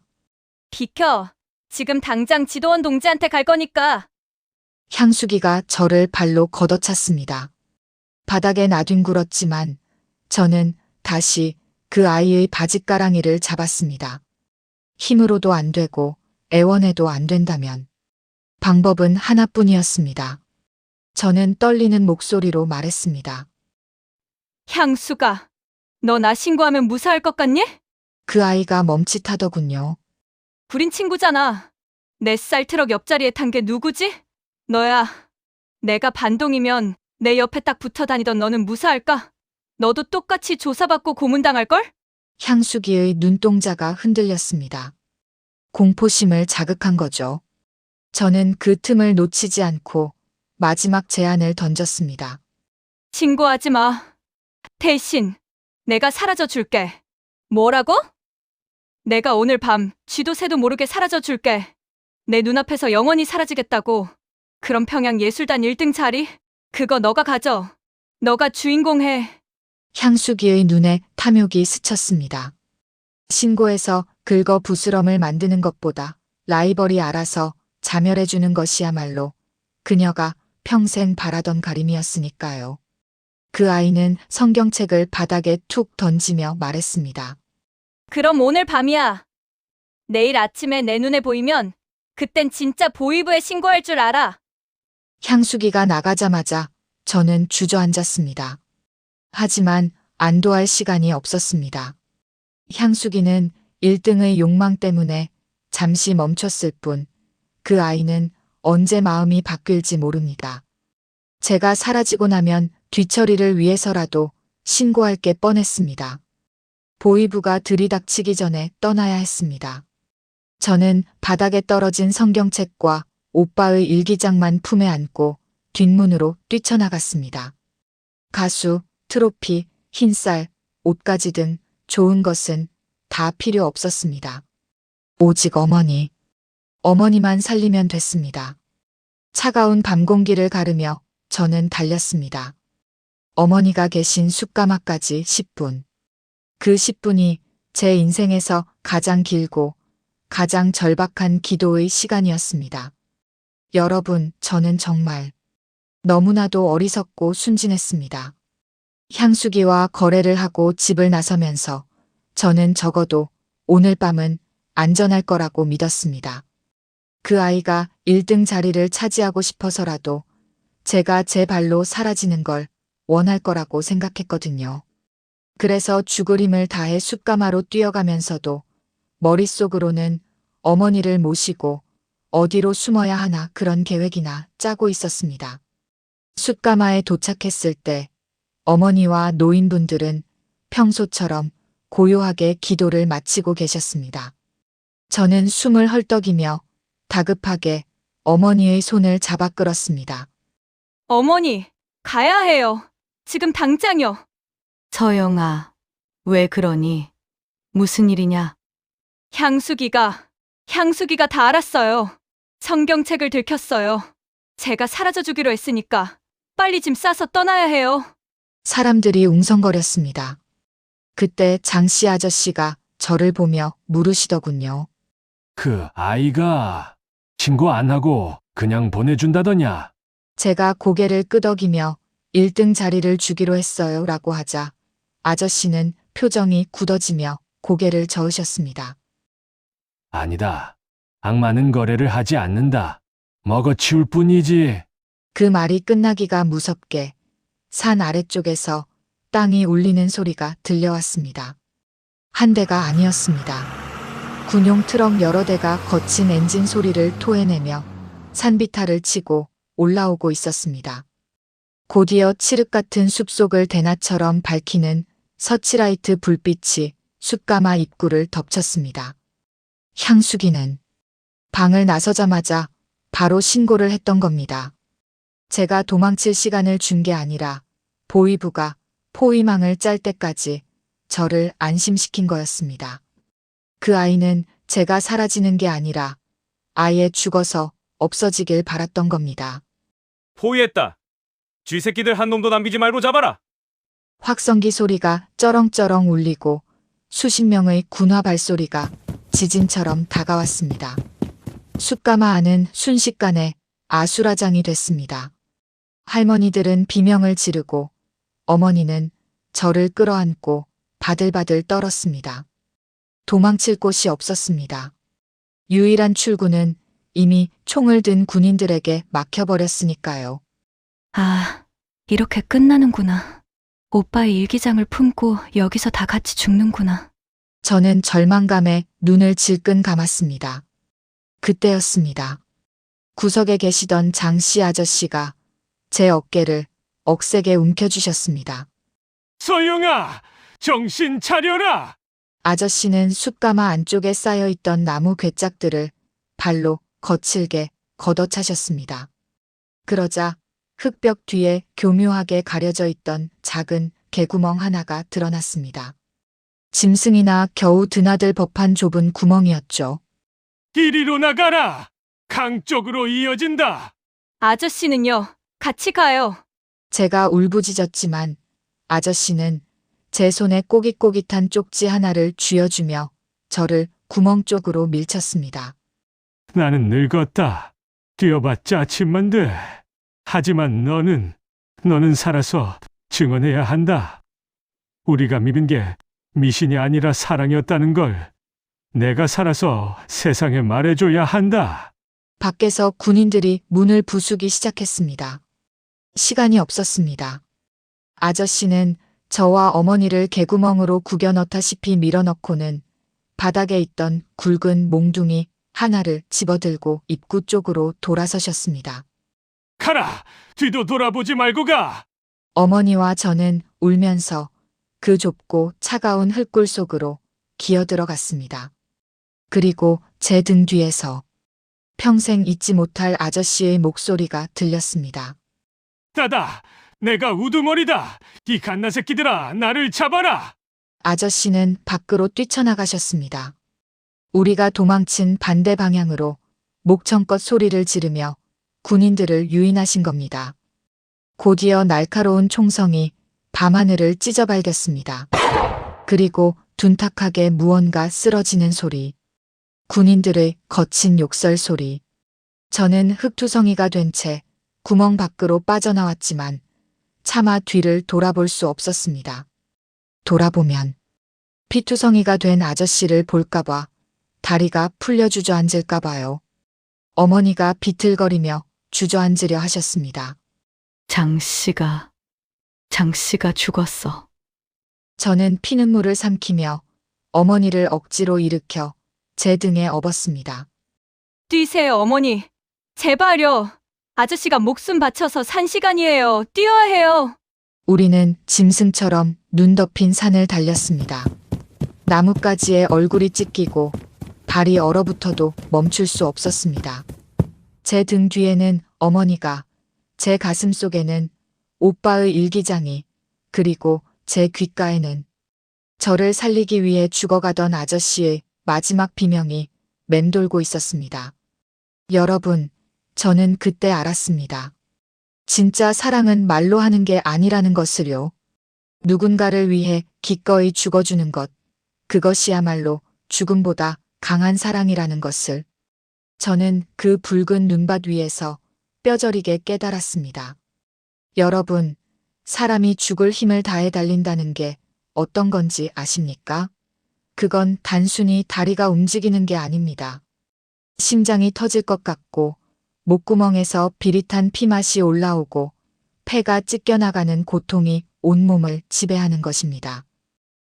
비켜. 지금 당장 지도원 동지한테 갈 거니까. 향수기가 저를 발로 걷어찼습니다. 바닥에 나뒹굴었지만 저는 다시 그 아이의 바짓가랑이를 잡았습니다. 힘으로도 안 되고 애원해도 안 된다면 방법은 하나뿐이었습니다. 저는 떨리는 목소리로 말했습니다. 향수가, 너 나 신고하면 무사할 것 같니? 그 아이가 멈칫하더군요. 우린 친구잖아. 내 쌀 트럭 옆자리에 탄 게 누구지? 너야. 내가 반동이면 내 옆에 딱 붙어 다니던 너는 무사할까? 너도 똑같이 조사받고 고문당할걸? 향수기의 눈동자가 흔들렸습니다. 공포심을 자극한 거죠. 저는 그 틈을 놓치지 않고 마지막 제안을 던졌습니다. 신고하지 마. 대신 내가 사라져 줄게. 뭐라고? 내가 오늘 밤 쥐도 새도 모르게 사라져 줄게. 내 눈앞에서 영원히 사라지겠다고. 그럼 평양예술단 1등 자리? 그거 너가 가져. 너가 주인공 해. 향수기의 눈에 탐욕이 스쳤습니다. 신고해서 긁어 부스럼을 만드는 것보다 라이벌이 알아서 자멸해주는 것이야말로 그녀가 평생 바라던 가림이었으니까요. 그 아이는 성경책을 바닥에 툭 던지며 말했습니다. 그럼 오늘 밤이야. 내일 아침에 내 눈에 보이면 그땐 진짜 보이부에 신고할 줄 알아. 향수기가 나가자마자 저는 주저앉았습니다. 하지만 안도할 시간이 없었습니다. 향수기는 1등의 욕망 때문에 잠시 멈췄을 뿐 그 아이는 언제 마음이 바뀔지 모릅니다. 제가 사라지고 나면 뒤처리를 위해서라도 신고할 게 뻔했습니다. 보이부가 들이닥치기 전에 떠나야 했습니다. 저는 바닥에 떨어진 성경책과 오빠의 일기장만 품에 안고 뒷문으로 뛰쳐나갔습니다. 가수, 트로피, 흰쌀, 옷가지 등 좋은 것은 다 필요 없었습니다. 오직 어머니만 살리면 됐습니다. 차가운 밤 공기를 가르며 저는 달렸습니다. 어머니가 계신 숯가마까지 10분. 그 10분이 제 인생에서 가장 길고 가장 절박한 기도의 시간이었습니다. 여러분, 저는 정말 너무나도 어리석고 순진했습니다. 향수기와 거래를 하고 집을 나서면서 저는 적어도 오늘 밤은 안전할 거라고 믿었습니다. 그 아이가 1등 자리를 차지하고 싶어서라도 제가 제 발로 사라지는 걸 원할 거라고 생각했거든요. 그래서 죽을 힘을 다해 숯가마로 뛰어가면서도 머릿속으로는 어머니를 모시고 어디로 숨어야 하나 그런 계획이나 짜고 있었습니다. 숯가마에 도착했을 때 어머니와 노인분들은 평소처럼 고요하게 기도를 마치고 계셨습니다. 저는 숨을 헐떡이며 다급하게 어머니의 손을 잡아 끌었습니다. 어머니, 가야 해요. 지금 당장요. 서영아, 왜 그러니? 무슨 일이냐? 향수기가 다 알았어요. 성경책을 들켰어요. 제가 사라져 주기로 했으니까 빨리 짐 싸서 떠나야 해요. 사람들이 웅성거렸습니다. 그때 장씨 아저씨가 저를 보며 물으시더군요. 그 아이가 신고 안 하고 그냥 보내준다더냐? 제가 고개를 끄덕이며 1등 자리를 주기로 했어요 라고 하자 아저씨는 표정이 굳어지며 고개를 저으셨습니다. 아니다. 악마는 거래를 하지 않는다. 먹어치울 뿐이지. 그 말이 끝나기가 무섭게 산 아래쪽에서 땅이 울리는 소리가 들려왔습니다. 한 대가 아니었습니다. 군용 트럭 여러 대가 거친 엔진 소리를 토해내며 산비탈을 치고 올라오고 있었습니다. 곧이어 칠흑 같은 숲속을 대낮처럼 밝히는 서치라이트 불빛이 숯가마 입구를 덮쳤습니다. 향수기는 방을 나서자마자 바로 신고를 했던 겁니다. 제가 도망칠 시간을 준 게 아니라 보위부가 포위망을 짤 때까지 저를 안심시킨 거였습니다. 그 아이는 제가 사라지는 게 아니라 아예 죽어서 없어지길 바랐던 겁니다. 포위했다. 쥐새끼들 한 놈도 남기지 말고 잡아라. 확성기 소리가 쩌렁쩌렁 울리고 수십 명의 군화 발소리가 지진처럼 다가왔습니다. 숯가마 안은 순식간에 아수라장이 됐습니다. 할머니들은 비명을 지르고 어머니는 저를 끌어안고 바들바들 떨었습니다. 도망칠 곳이 없었습니다. 유일한 출구는 이미 총을 든 군인들에게 막혀버렸으니까요. 아, 이렇게 끝나는구나. 오빠의 일기장을 품고 여기서 다 같이 죽는구나. 저는 절망감에 눈을 질끈 감았습니다. 그때였습니다. 구석에 계시던 장씨 아저씨가 제 어깨를 억세게 움켜쥐셨습니다. 소영아, 정신 차려라! 아저씨는 숯가마 안쪽에 쌓여있던 나무 괴짝들을 발로 거칠게 걷어차셨습니다. 그러자 흙벽 뒤에 교묘하게 가려져 있던 작은 개구멍 하나가 드러났습니다. 짐승이나 겨우 드나들 법한 좁은 구멍이었죠. 이리로 나가라! 강 쪽으로 이어진다! 아저씨는요, 같이 가요. 제가 울부짖었지만 아저씨는 제 손에 꼬깃꼬깃한 쪽지 하나를 쥐어주며 저를 구멍 쪽으로 밀쳤습니다. 나는 늙었다. 뛰어봤자 아침만 돼. 하지만 너는 살아서 증언해야 한다. 우리가 믿은 게 미신이 아니라 사랑이었다는 걸 내가 살아서 세상에 말해줘야 한다. 밖에서 군인들이 문을 부수기 시작했습니다. 시간이 없었습니다. 아저씨는 저와 어머니를 개구멍으로 구겨 넣다시피 밀어넣고는 바닥에 있던 굵은 몽둥이 하나를 집어들고 입구 쪽으로 돌아서셨습니다. 가라! 뒤도 돌아보지 말고 가! 어머니와 저는 울면서 그 좁고 차가운 흙굴 속으로 기어들어갔습니다. 그리고 제 등 뒤에서 평생 잊지 못할 아저씨의 목소리가 들렸습니다. 따다! 내가 우두머리다! 이 갓나 새끼들아, 나를 잡아라! 아저씨는 밖으로 뛰쳐나가셨습니다. 우리가 도망친 반대 방향으로 목청껏 소리를 지르며 군인들을 유인하신 겁니다. 곧이어 날카로운 총성이 밤하늘을 찢어발겼습니다. 그리고 둔탁하게 무언가 쓰러지는 소리. 군인들의 거친 욕설 소리. 저는 흙투성이가 된 채 구멍 밖으로 빠져나왔지만 차마 뒤를 돌아볼 수 없었습니다. 돌아보면 피투성이가 된 아저씨를 볼까봐 다리가 풀려 주저앉을까봐요. 어머니가 비틀거리며 주저앉으려 하셨습니다. 장씨가 죽었어. 저는 피눈물을 삼키며 어머니를 억지로 일으켜 제 등에 업었습니다. 뛰세요, 어머니. 제발요. 아저씨가 목숨 바쳐서 산 시간이에요. 뛰어야 해요. 우리는 짐승처럼 눈 덮인 산을 달렸습니다. 나뭇가지에 얼굴이 찢기고 발이 얼어붙어도 멈출 수 없었습니다. 제 등 뒤에는 어머니가, 제 가슴 속에는 오빠의 일기장이, 그리고 제 귓가에는 저를 살리기 위해 죽어가던 아저씨의 마지막 비명이 맴돌고 있었습니다. 여러분, 저는 그때 알았습니다. 진짜 사랑은 말로 하는 게 아니라는 것을요. 누군가를 위해 기꺼이 죽어주는 것, 그것이야말로 죽음보다 강한 사랑이라는 것을. 저는 그 붉은 눈밭 위에서 뼈저리게 깨달았습니다. 여러분, 사람이 죽을 힘을 다해 달린다는 게 어떤 건지 아십니까? 그건 단순히 다리가 움직이는 게 아닙니다. 심장이 터질 것 같고 목구멍에서 비릿한 피맛이 올라오고 폐가 찢겨나가는 고통이 온몸을 지배하는 것입니다.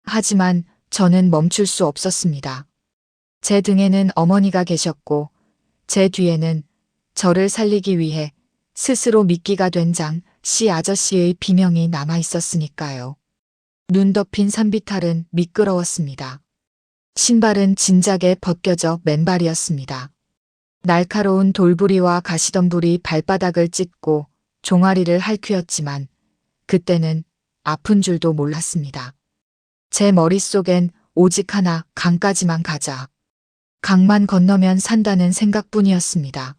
하지만 저는 멈출 수 없었습니다. 제 등에는 어머니가 계셨고 제 뒤에는 저를 살리기 위해 스스로 미끼가 된 장 씨 아저씨의 비명이 남아 있었으니까요. 눈 덮인 산비탈은 미끄러웠습니다. 신발은 진작에 벗겨져 맨발이었습니다. 날카로운 돌부리와 가시덤불이 발바닥을 찢고 종아리를 핥히었지만 그때는 아픈 줄도 몰랐습니다. 제 머릿속엔 오직 하나, 강까지만 가자. 강만 건너면 산다는 생각뿐이었습니다.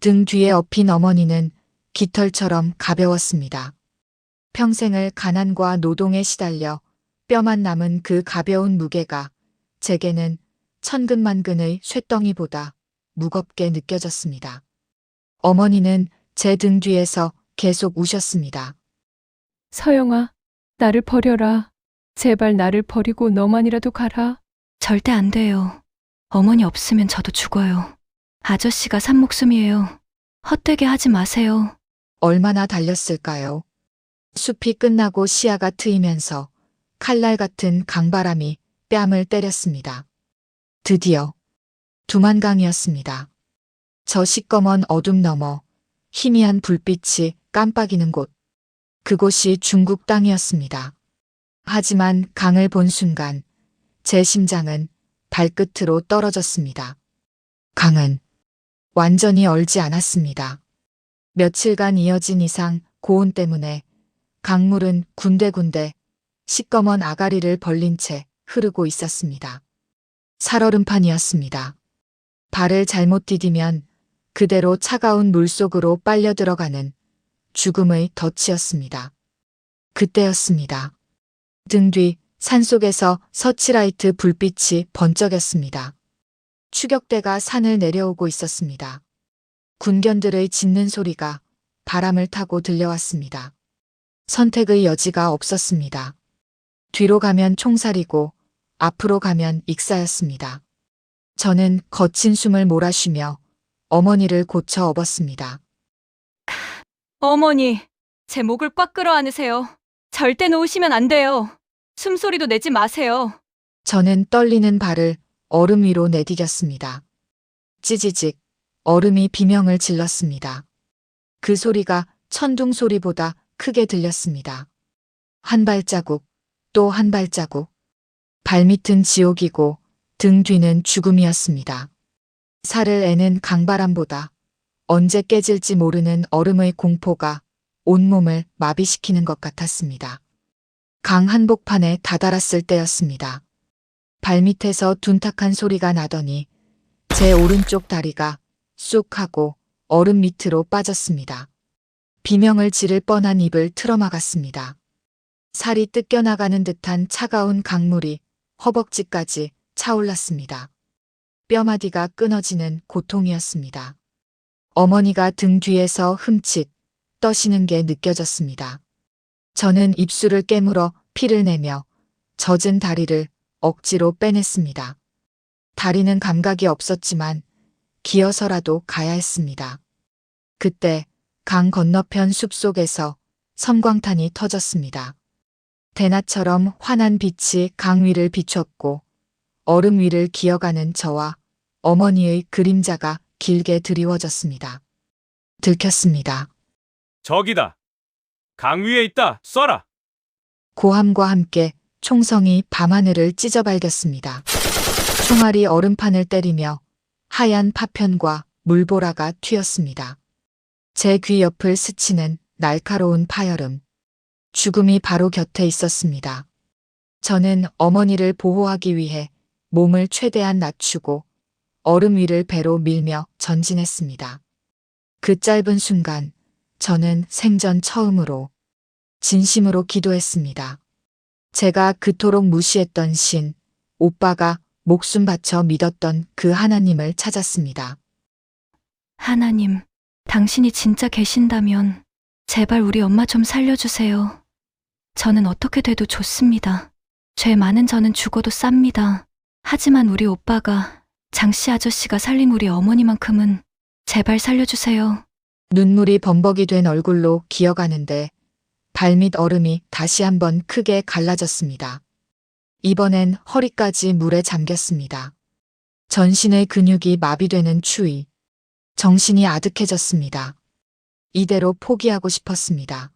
등 뒤에 엎인 어머니는 깃털처럼 가벼웠습니다. 평생을 가난과 노동에 시달려 뼈만 남은 그 가벼운 무게가 제게는 천근만근의 쇳덩이보다 무겁게 느껴졌습니다. 어머니는 제 등 뒤에서 계속 우셨습니다. 서영아, 나를 버려라. 제발 나를 버리고 너만이라도 가라. 절대 안 돼요. 어머니 없으면 저도 죽어요. 아저씨가 산 목숨이에요. 헛되게 하지 마세요. 얼마나 달렸을까요? 숲이 끝나고 시야가 트이면서 칼날 같은 강바람이 뺨을 때렸습니다. 드디어 두만강이었습니다. 저 시꺼먼 어둠 너머 희미한 불빛이 깜빡이는 곳. 그곳이 중국 땅이었습니다. 하지만 강을 본 순간 제 심장은 발끝으로 떨어졌습니다. 강은 완전히 얼지 않았습니다. 며칠간 이어진 이상 고온 때문에 강물은 군데군데 시꺼먼 아가리를 벌린 채 흐르고 있었습니다. 살얼음판이었습니다. 발을 잘못 디디면 그대로 차가운 물속으로 빨려 들어가는 죽음의 덫이었습니다. 그때였습니다. 등 뒤 산속에서 서치라이트 불빛이 번쩍였습니다. 추격대가 산을 내려오고 있었습니다. 군견들의 짖는 소리가 바람을 타고 들려왔습니다. 선택의 여지가 없었습니다. 뒤로 가면 총살이고 앞으로 가면 익사였습니다. 저는 거친 숨을 몰아쉬며 어머니를 고쳐 업었습니다. 어머니, 제 목을 꽉 끌어안으세요. 절대 놓으시면 안 돼요. 숨소리도 내지 마세요. 저는 떨리는 발을 얼음 위로 내디뎠습니다. 찌지직 얼음이 비명을 질렀습니다. 그 소리가 천둥 소리보다 크게 들렸습니다. 한 발자국, 또 한 발자국. 발밑은 지옥이고 등 뒤는 죽음이었습니다. 살을 애는 강바람보다 언제 깨질지 모르는 얼음의 공포가 온몸을 마비시키는 것 같았습니다. 강 한복판에 다다랐을 때였습니다. 발밑에서 둔탁한 소리가 나더니 제 오른쪽 다리가 쑥 하고 얼음 밑으로 빠졌습니다. 비명을 지를 뻔한 입을 틀어막았습니다. 살이 뜯겨나가는 듯한 차가운 강물이 허벅지까지 차올랐습니다. 뼈마디가 끊어지는 고통이었습니다. 어머니가 등 뒤에서 흠칫 떠시는 게 느껴졌습니다. 저는 입술을 깨물어 피를 내며 젖은 다리를 억지로 빼냈습니다. 다리는 감각이 없었지만 기어서라도 가야 했습니다. 그때 강 건너편 숲속에서 섬광탄이 터졌습니다. 대낮처럼 환한 빛이 강 위를 비췄고 얼음 위를 기어가는 저와 어머니의 그림자가 길게 드리워졌습니다. 들켰습니다. 저기다. 강 위에 있다. 쏴라. 고함과 함께 총성이 밤하늘을 찢어발겼습니다. 총알이 얼음판을 때리며 하얀 파편과 물보라가 튀었습니다. 제 귀 옆을 스치는 날카로운 파열음. 죽음이 바로 곁에 있었습니다. 저는 어머니를 보호하기 위해 몸을 최대한 낮추고 얼음 위를 배로 밀며 전진했습니다. 그 짧은 순간 저는 생전 처음으로 진심으로 기도했습니다. 제가 그토록 무시했던 신, 오빠가 목숨 바쳐 믿었던 그 하나님을 찾았습니다. 하나님, 당신이 진짜 계신다면 제발 우리 엄마 좀 살려주세요. 저는 어떻게 돼도 좋습니다. 죄 많은 저는 죽어도 쌉니다. 하지만 우리 오빠가, 장씨 아저씨가 살린 우리 어머니만큼은 제발 살려주세요. 눈물이 범벅이 된 얼굴로 기어가는데 발밑 얼음이 다시 한번 크게 갈라졌습니다. 이번엔 허리까지 물에 잠겼습니다. 전신의 근육이 마비되는 추위. 정신이 아득해졌습니다. 이대로 포기하고 싶었습니다.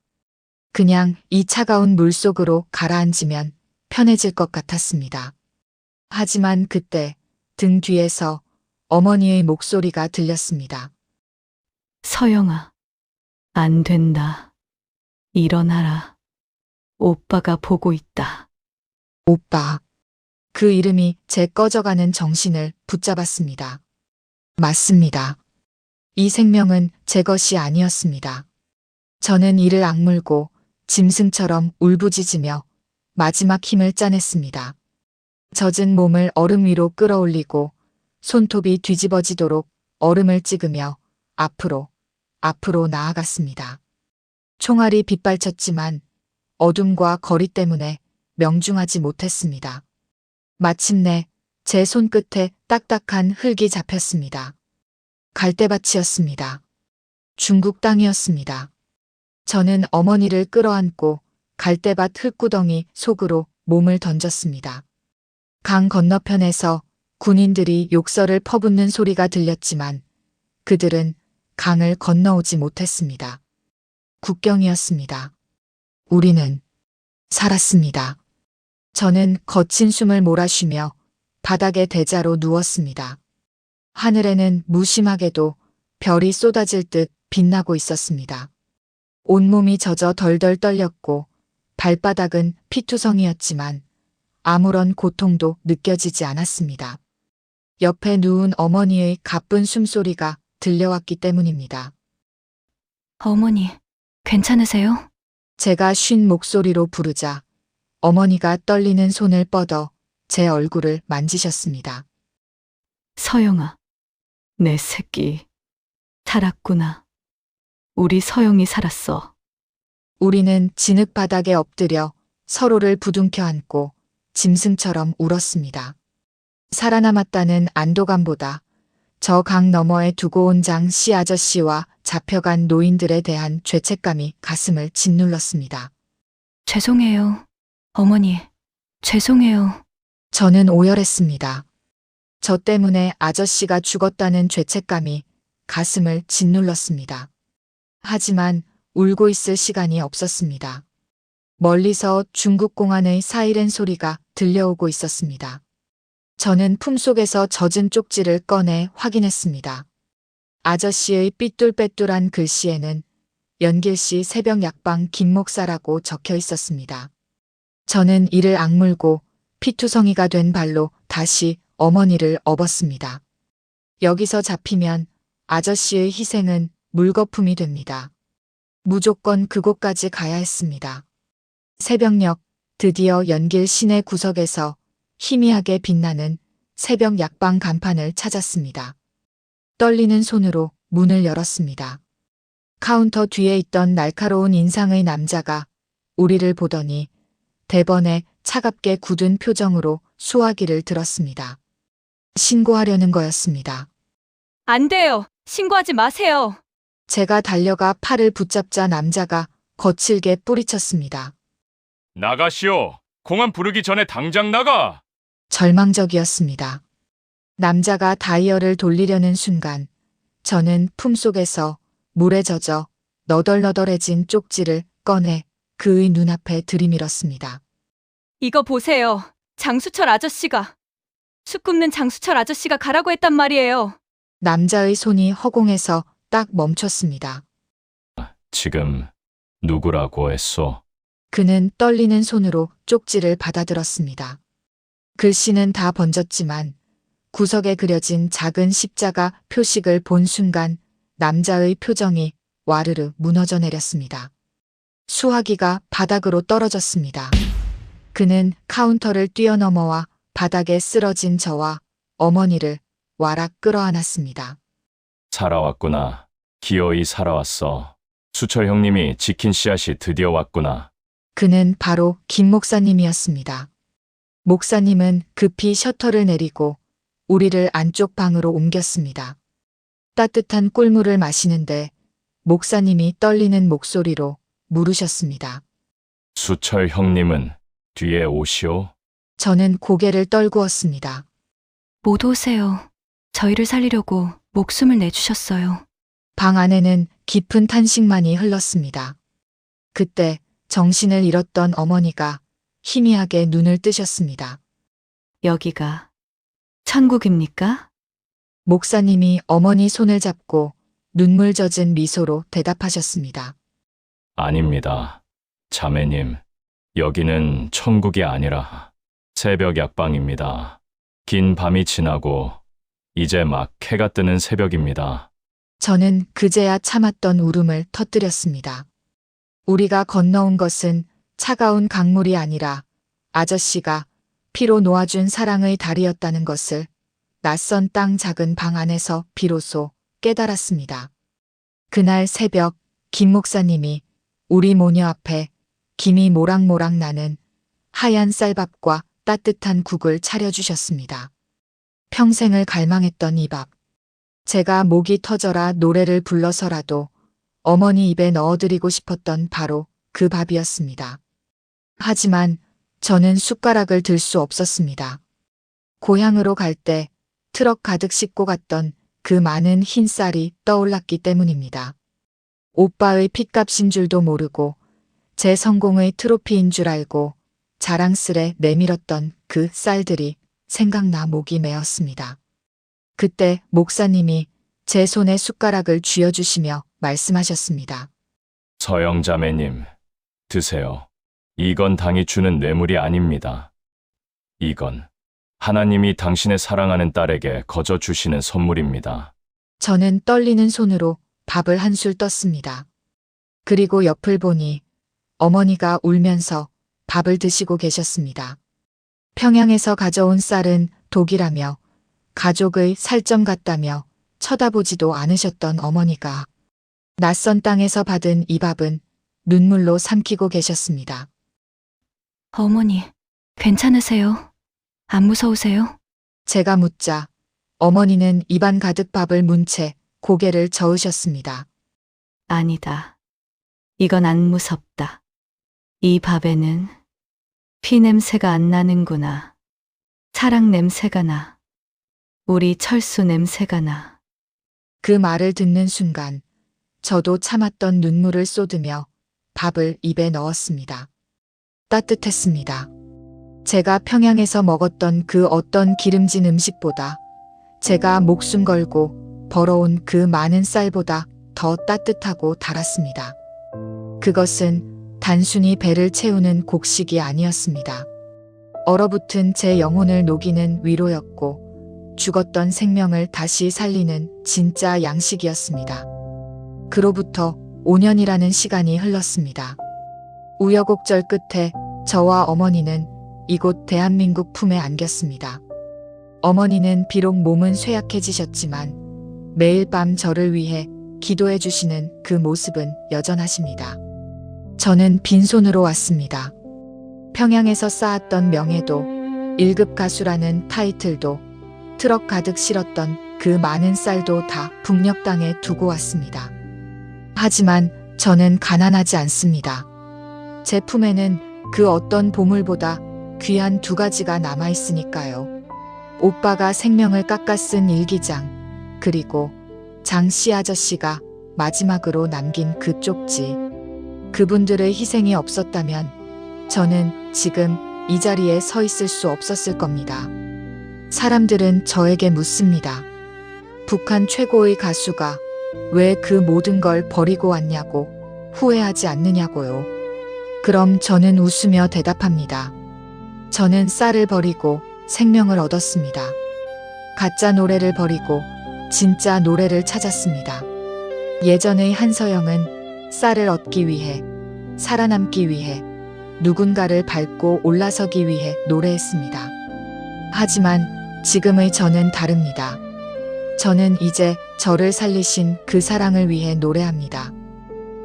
그냥 이 차가운 물속으로 가라앉으면 편해질 것 같았습니다. 하지만 그때 등 뒤에서 어머니의 목소리가 들렸습니다. 서영아, 안 된다. 일어나라. 오빠가 보고 있다. 오빠. 그 이름이 제 꺼져가는 정신을 붙잡았습니다. 맞습니다. 이 생명은 제 것이 아니었습니다. 저는 이를 악물고 짐승처럼 울부짖으며 마지막 힘을 짜냈습니다. 젖은 몸을 얼음 위로 끌어올리고 손톱이 뒤집어지도록 얼음을 찍으며 앞으로 나아갔습니다. 총알이 빗발쳤지만 어둠과 거리 때문에 명중하지 못했습니다. 마침내 제 손끝에 딱딱한 흙이 잡혔습니다. 갈대밭이었습니다. 중국 땅이었습니다. 저는 어머니를 끌어안고 갈대밭 흙구덩이 속으로 몸을 던졌습니다. 강 건너편에서 군인들이 욕설을 퍼붓는 소리가 들렸지만 그들은 강을 건너오지 못했습니다. 국경이었습니다. 우리는 살았습니다. 저는 거친 숨을 몰아쉬며 바닥에 대자로 누웠습니다. 하늘에는 무심하게도 별이 쏟아질 듯 빛나고 있었습니다. 온몸이 젖어 덜덜 떨렸고 발바닥은 피투성이었지만 아무런 고통도 느껴지지 않았습니다. 옆에 누운 어머니의 가쁜 숨소리가 들려왔기 때문입니다. 어머니, 괜찮으세요? 제가 쉰 목소리로 부르자 어머니가 떨리는 손을 뻗어 제 얼굴을 만지셨습니다. 서영아, 내 새끼. 살았구나. 우리 서영이 살았어. 우리는 진흙 바닥에 엎드려 서로를 부둥켜 안고 짐승처럼 울었습니다. 살아남았다는 안도감보다 저 강 너머에 두고 온 장 씨 아저씨와 잡혀간 노인들에 대한 죄책감이 가슴을 짓눌렀습니다. 죄송해요. 어머니, 죄송해요. 저는 오열했습니다. 저 때문에 아저씨가 죽었다는 죄책감이 가슴을 짓눌렀습니다. 하지만 울고 있을 시간이 없었습니다. 멀리서 중국 공안의 사이렌 소리가 들려오고 있었습니다. 저는 품속에서 젖은 쪽지를 꺼내 확인했습니다. 아저씨의 삐뚤빼뚤한 글씨에는 연길시 새벽 약방 김목사라고 적혀 있었습니다. 저는 이를 악물고 피투성이가 된 발로 다시 어머니를 업었습니다. 여기서 잡히면 아저씨의 희생은 물거품이 됩니다. 무조건 그곳까지 가야 했습니다. 새벽녘 드디어 연길 시내 구석에서 희미하게 빛나는 새벽 약방 간판을 찾았습니다. 떨리는 손으로 문을 열었습니다. 카운터 뒤에 있던 날카로운 인상의 남자가 우리를 보더니 대번에 차갑게 굳은 표정으로 수화기를 들었습니다. 신고하려는 거였습니다. 안 돼요. 신고하지 마세요. 제가 달려가 팔을 붙잡자 남자가 거칠게 뿌리쳤습니다. 나가시오. 공안 부르기 전에 당장 나가. 절망적이었습니다. 남자가 다이얼을 돌리려는 순간 저는 품속에서 물에 젖어 너덜너덜해진 쪽지를 꺼내 그의 눈앞에 들이밀었습니다. 이거 보세요. 장수철 아저씨가. 숲 굽는 장수철 아저씨가 가라고 했단 말이에요. 남자의 손이 허공에서 딱 멈췄습니다. 지금 누구라고 했소? 그는 떨리는 손으로 쪽지를 받아들었습니다. 글씨는 다 번졌지만 구석에 그려진 작은 십자가 표식을 본 순간 남자의 표정이 와르르 무너져 내렸습니다. 수화기가 바닥으로 떨어졌습니다. 그는 카운터를 뛰어넘어와 바닥에 쓰러진 저와 어머니를 와락 끌어안았습니다. 살아왔구나. 기어이 살아왔어. 수철 형님이 지킨 씨앗이 드디어 왔구나. 그는 바로 김 목사님이었습니다. 목사님은 급히 셔터를 내리고 우리를 안쪽 방으로 옮겼습니다. 따뜻한 꿀물을 마시는데 목사님이 떨리는 목소리로 물으셨습니다. 수철 형님은 뒤에 오시오. 저는 고개를 떨구었습니다. 못 오세요. 저희를 살리려고 목숨을 내주셨어요. 방 안에는 깊은 탄식만이 흘렀습니다. 그때 정신을 잃었던 어머니가 희미하게 눈을 뜨셨습니다. 여기가 천국입니까? 목사님이 어머니 손을 잡고 눈물 젖은 미소로 대답하셨습니다. 아닙니다. 자매님, 여기는 천국이 아니라 새벽 약방입니다. 긴 밤이 지나고 이제 막 해가 뜨는 새벽입니다. 저는 그제야 참았던 울음을 터뜨렸습니다. 우리가 건너온 것은 차가운 강물이 아니라 아저씨가 피로 놓아준 사랑의 다리였다는 것을 낯선 땅 작은 방 안에서 비로소 깨달았습니다. 그날 새벽 김 목사님이 우리 모녀 앞에 김이 모락모락 나는 하얀 쌀밥과 따뜻한 국을 차려주셨습니다. 평생을 갈망했던 이 밥. 제가 목이 터져라 노래를 불러서라도 어머니 입에 넣어드리고 싶었던 바로 그 밥이었습니다. 하지만 저는 숟가락을 들 수 없었습니다. 고향으로 갈 때 트럭 가득 싣고 갔던 그 많은 흰 쌀이 떠올랐기 때문입니다. 오빠의 핏값인 줄도 모르고 제 성공의 트로피인 줄 알고 자랑스레 내밀었던 그 쌀들이 생각나 목이 메었습니다. 그때 목사님이 제 손에 숟가락을 쥐어주시며 말씀하셨습니다. 서영 자매님, 드세요. 이건 당이 주는 뇌물이 아닙니다. 이건 하나님이 당신의 사랑하는 딸에게 거저 주시는 선물입니다. 저는 떨리는 손으로 밥을 한술 떴습니다. 그리고 옆을 보니 어머니가 울면서 밥을 드시고 계셨습니다. 평양에서 가져온 쌀은 독이라며 가족의 살점 같다며 쳐다보지도 않으셨던 어머니가 낯선 땅에서 받은 이 밥은 눈물로 삼키고 계셨습니다. 어머니, 괜찮으세요? 안 무서우세요? 제가 묻자 어머니는 입안 가득 밥을 문 채 고개를 저으셨습니다. 아니다. 이건 안 무섭다. 이 밥에는 피 냄새가 안 나는구나. 사랑 냄새가 나. 우리 철수 냄새가 나. 그 말을 듣는 순간 저도 참았던 눈물을 쏟으며 밥을 입에 넣었습니다. 따뜻했습니다. 제가 평양에서 먹었던 그 어떤 기름진 음식보다 제가 목숨 걸고 벌어온 그 많은 쌀보다 더 따뜻하고 달았습니다. 그것은 단순히 배를 채우는 곡식이 아니었습니다. 얼어붙은 제 영혼을 녹이는 위로였고 죽었던 생명을 다시 살리는 진짜 양식이었습니다. 그로부터 5년이라는 시간이 흘렀습니다. 우여곡절 끝에 저와 어머니는 이곳 대한민국 품에 안겼습니다. 어머니는 비록 몸은 쇠약해지셨지만 매일 밤 저를 위해 기도해 주시는 그 모습은 여전하십니다. 저는 빈손으로 왔습니다. 평양에서 쌓았던 명예도 1급 가수라는 타이틀도 트럭 가득 실었던 그 많은 쌀도 다 북녘 땅에 두고 왔습니다. 하지만 저는 가난하지 않습니다. 제 품에는 그 어떤 보물보다 귀한 두 가지가 남아있으니까요. 오빠가 생명을 깎아 쓴 일기장, 그리고 장씨 아저씨가 마지막으로 남긴 그 쪽지. 그분들의 희생이 없었다면 저는 지금 이 자리에 서 있을 수 없었을 겁니다. 사람들은 저에게 묻습니다. 북한 최고의 가수가 왜 그 모든 걸 버리고 왔냐고, 후회하지 않느냐고요. 그럼 저는 웃으며 대답합니다. 저는 쌀을 버리고 생명을 얻었습니다. 가짜 노래를 버리고 진짜 노래를 찾았습니다. 예전의 한서영은 쌀을 얻기 위해, 살아남기 위해, 누군가를 밟고 올라서기 위해 노래했습니다. 하지만 지금의 저는 다릅니다. 저는 이제 저를 살리신 그 사랑을 위해 노래합니다.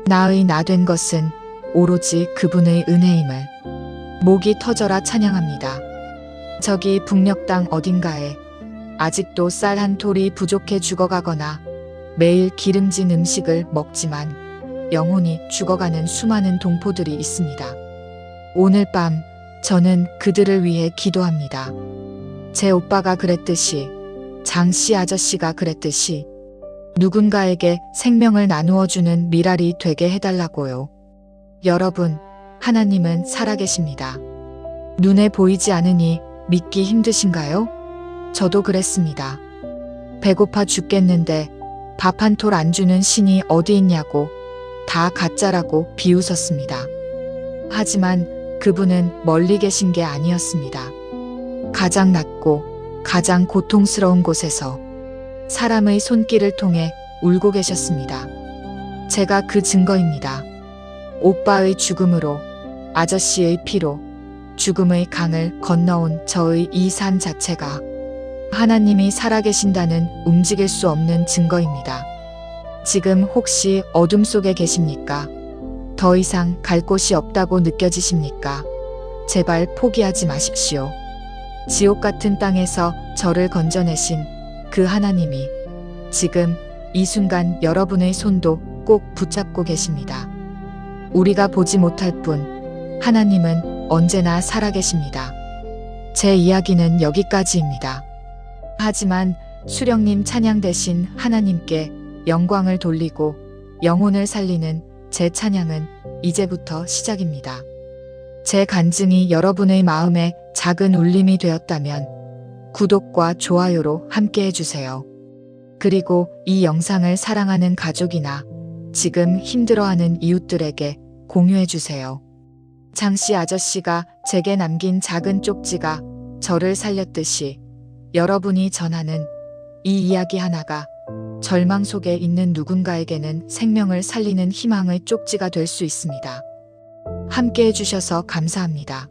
나의 나 된 것은 오로지 그분의 은혜임을 목이 터져라 찬양합니다. 저기 북녘 땅 어딘가에 아직도 쌀 한 톨이 부족해 죽어가거나 매일 기름진 음식을 먹지만 영혼이 죽어가는 수많은 동포들이 있습니다. 오늘 밤 저는 그들을 위해 기도합니다. 제 오빠가 그랬듯이, 장씨 아저씨가 그랬듯이 누군가에게 생명을 나누어주는 미랄이 되게 해달라고요. 여러분, 하나님은 살아계십니다. 눈에 보이지 않으니 믿기 힘드신가요? 저도 그랬습니다. 배고파 죽겠는데 밥 한 톨 안 주는 신이 어디 있냐고 다 가짜라고 비웃었습니다. 하지만 그분은 멀리 계신 게 아니었습니다. 가장 낮고 가장 고통스러운 곳에서 사람의 손길을 통해 울고 계셨습니다. 제가 그 증거입니다. 오빠의 죽음으로, 아저씨의 피로, 죽음의 강을 건너온 저의 이 삶 자체가 하나님이 살아계신다는 움직일 수 없는 증거입니다. 지금 혹시 어둠 속에 계십니까? 더 이상 갈 곳이 없다고 느껴지십니까? 제발 포기하지 마십시오. 지옥 같은 땅에서 저를 건져내신 그 하나님이 지금 이 순간 여러분의 손도 꼭 붙잡고 계십니다. 우리가 보지 못할 뿐 하나님은 언제나 살아계십니다. 제 이야기는 여기까지입니다. 하지만 수령님 찬양 대신 하나님께 영광을 돌리고 영혼을 살리는 제 찬양은 이제부터 시작입니다. 제 간증이 여러분의 마음에 작은 울림이 되었다면 구독과 좋아요로 함께 해주세요. 그리고 이 영상을 사랑하는 가족이나 지금 힘들어하는 이웃들에게 공유해주세요. 장씨 아저씨가 제게 남긴 작은 쪽지가 저를 살렸듯이 여러분이 전하는 이 이야기 하나가 절망 속에 있는 누군가에게는 생명을 살리는 희망의 쪽지가 될 수 있습니다. 함께 해주셔서 감사합니다.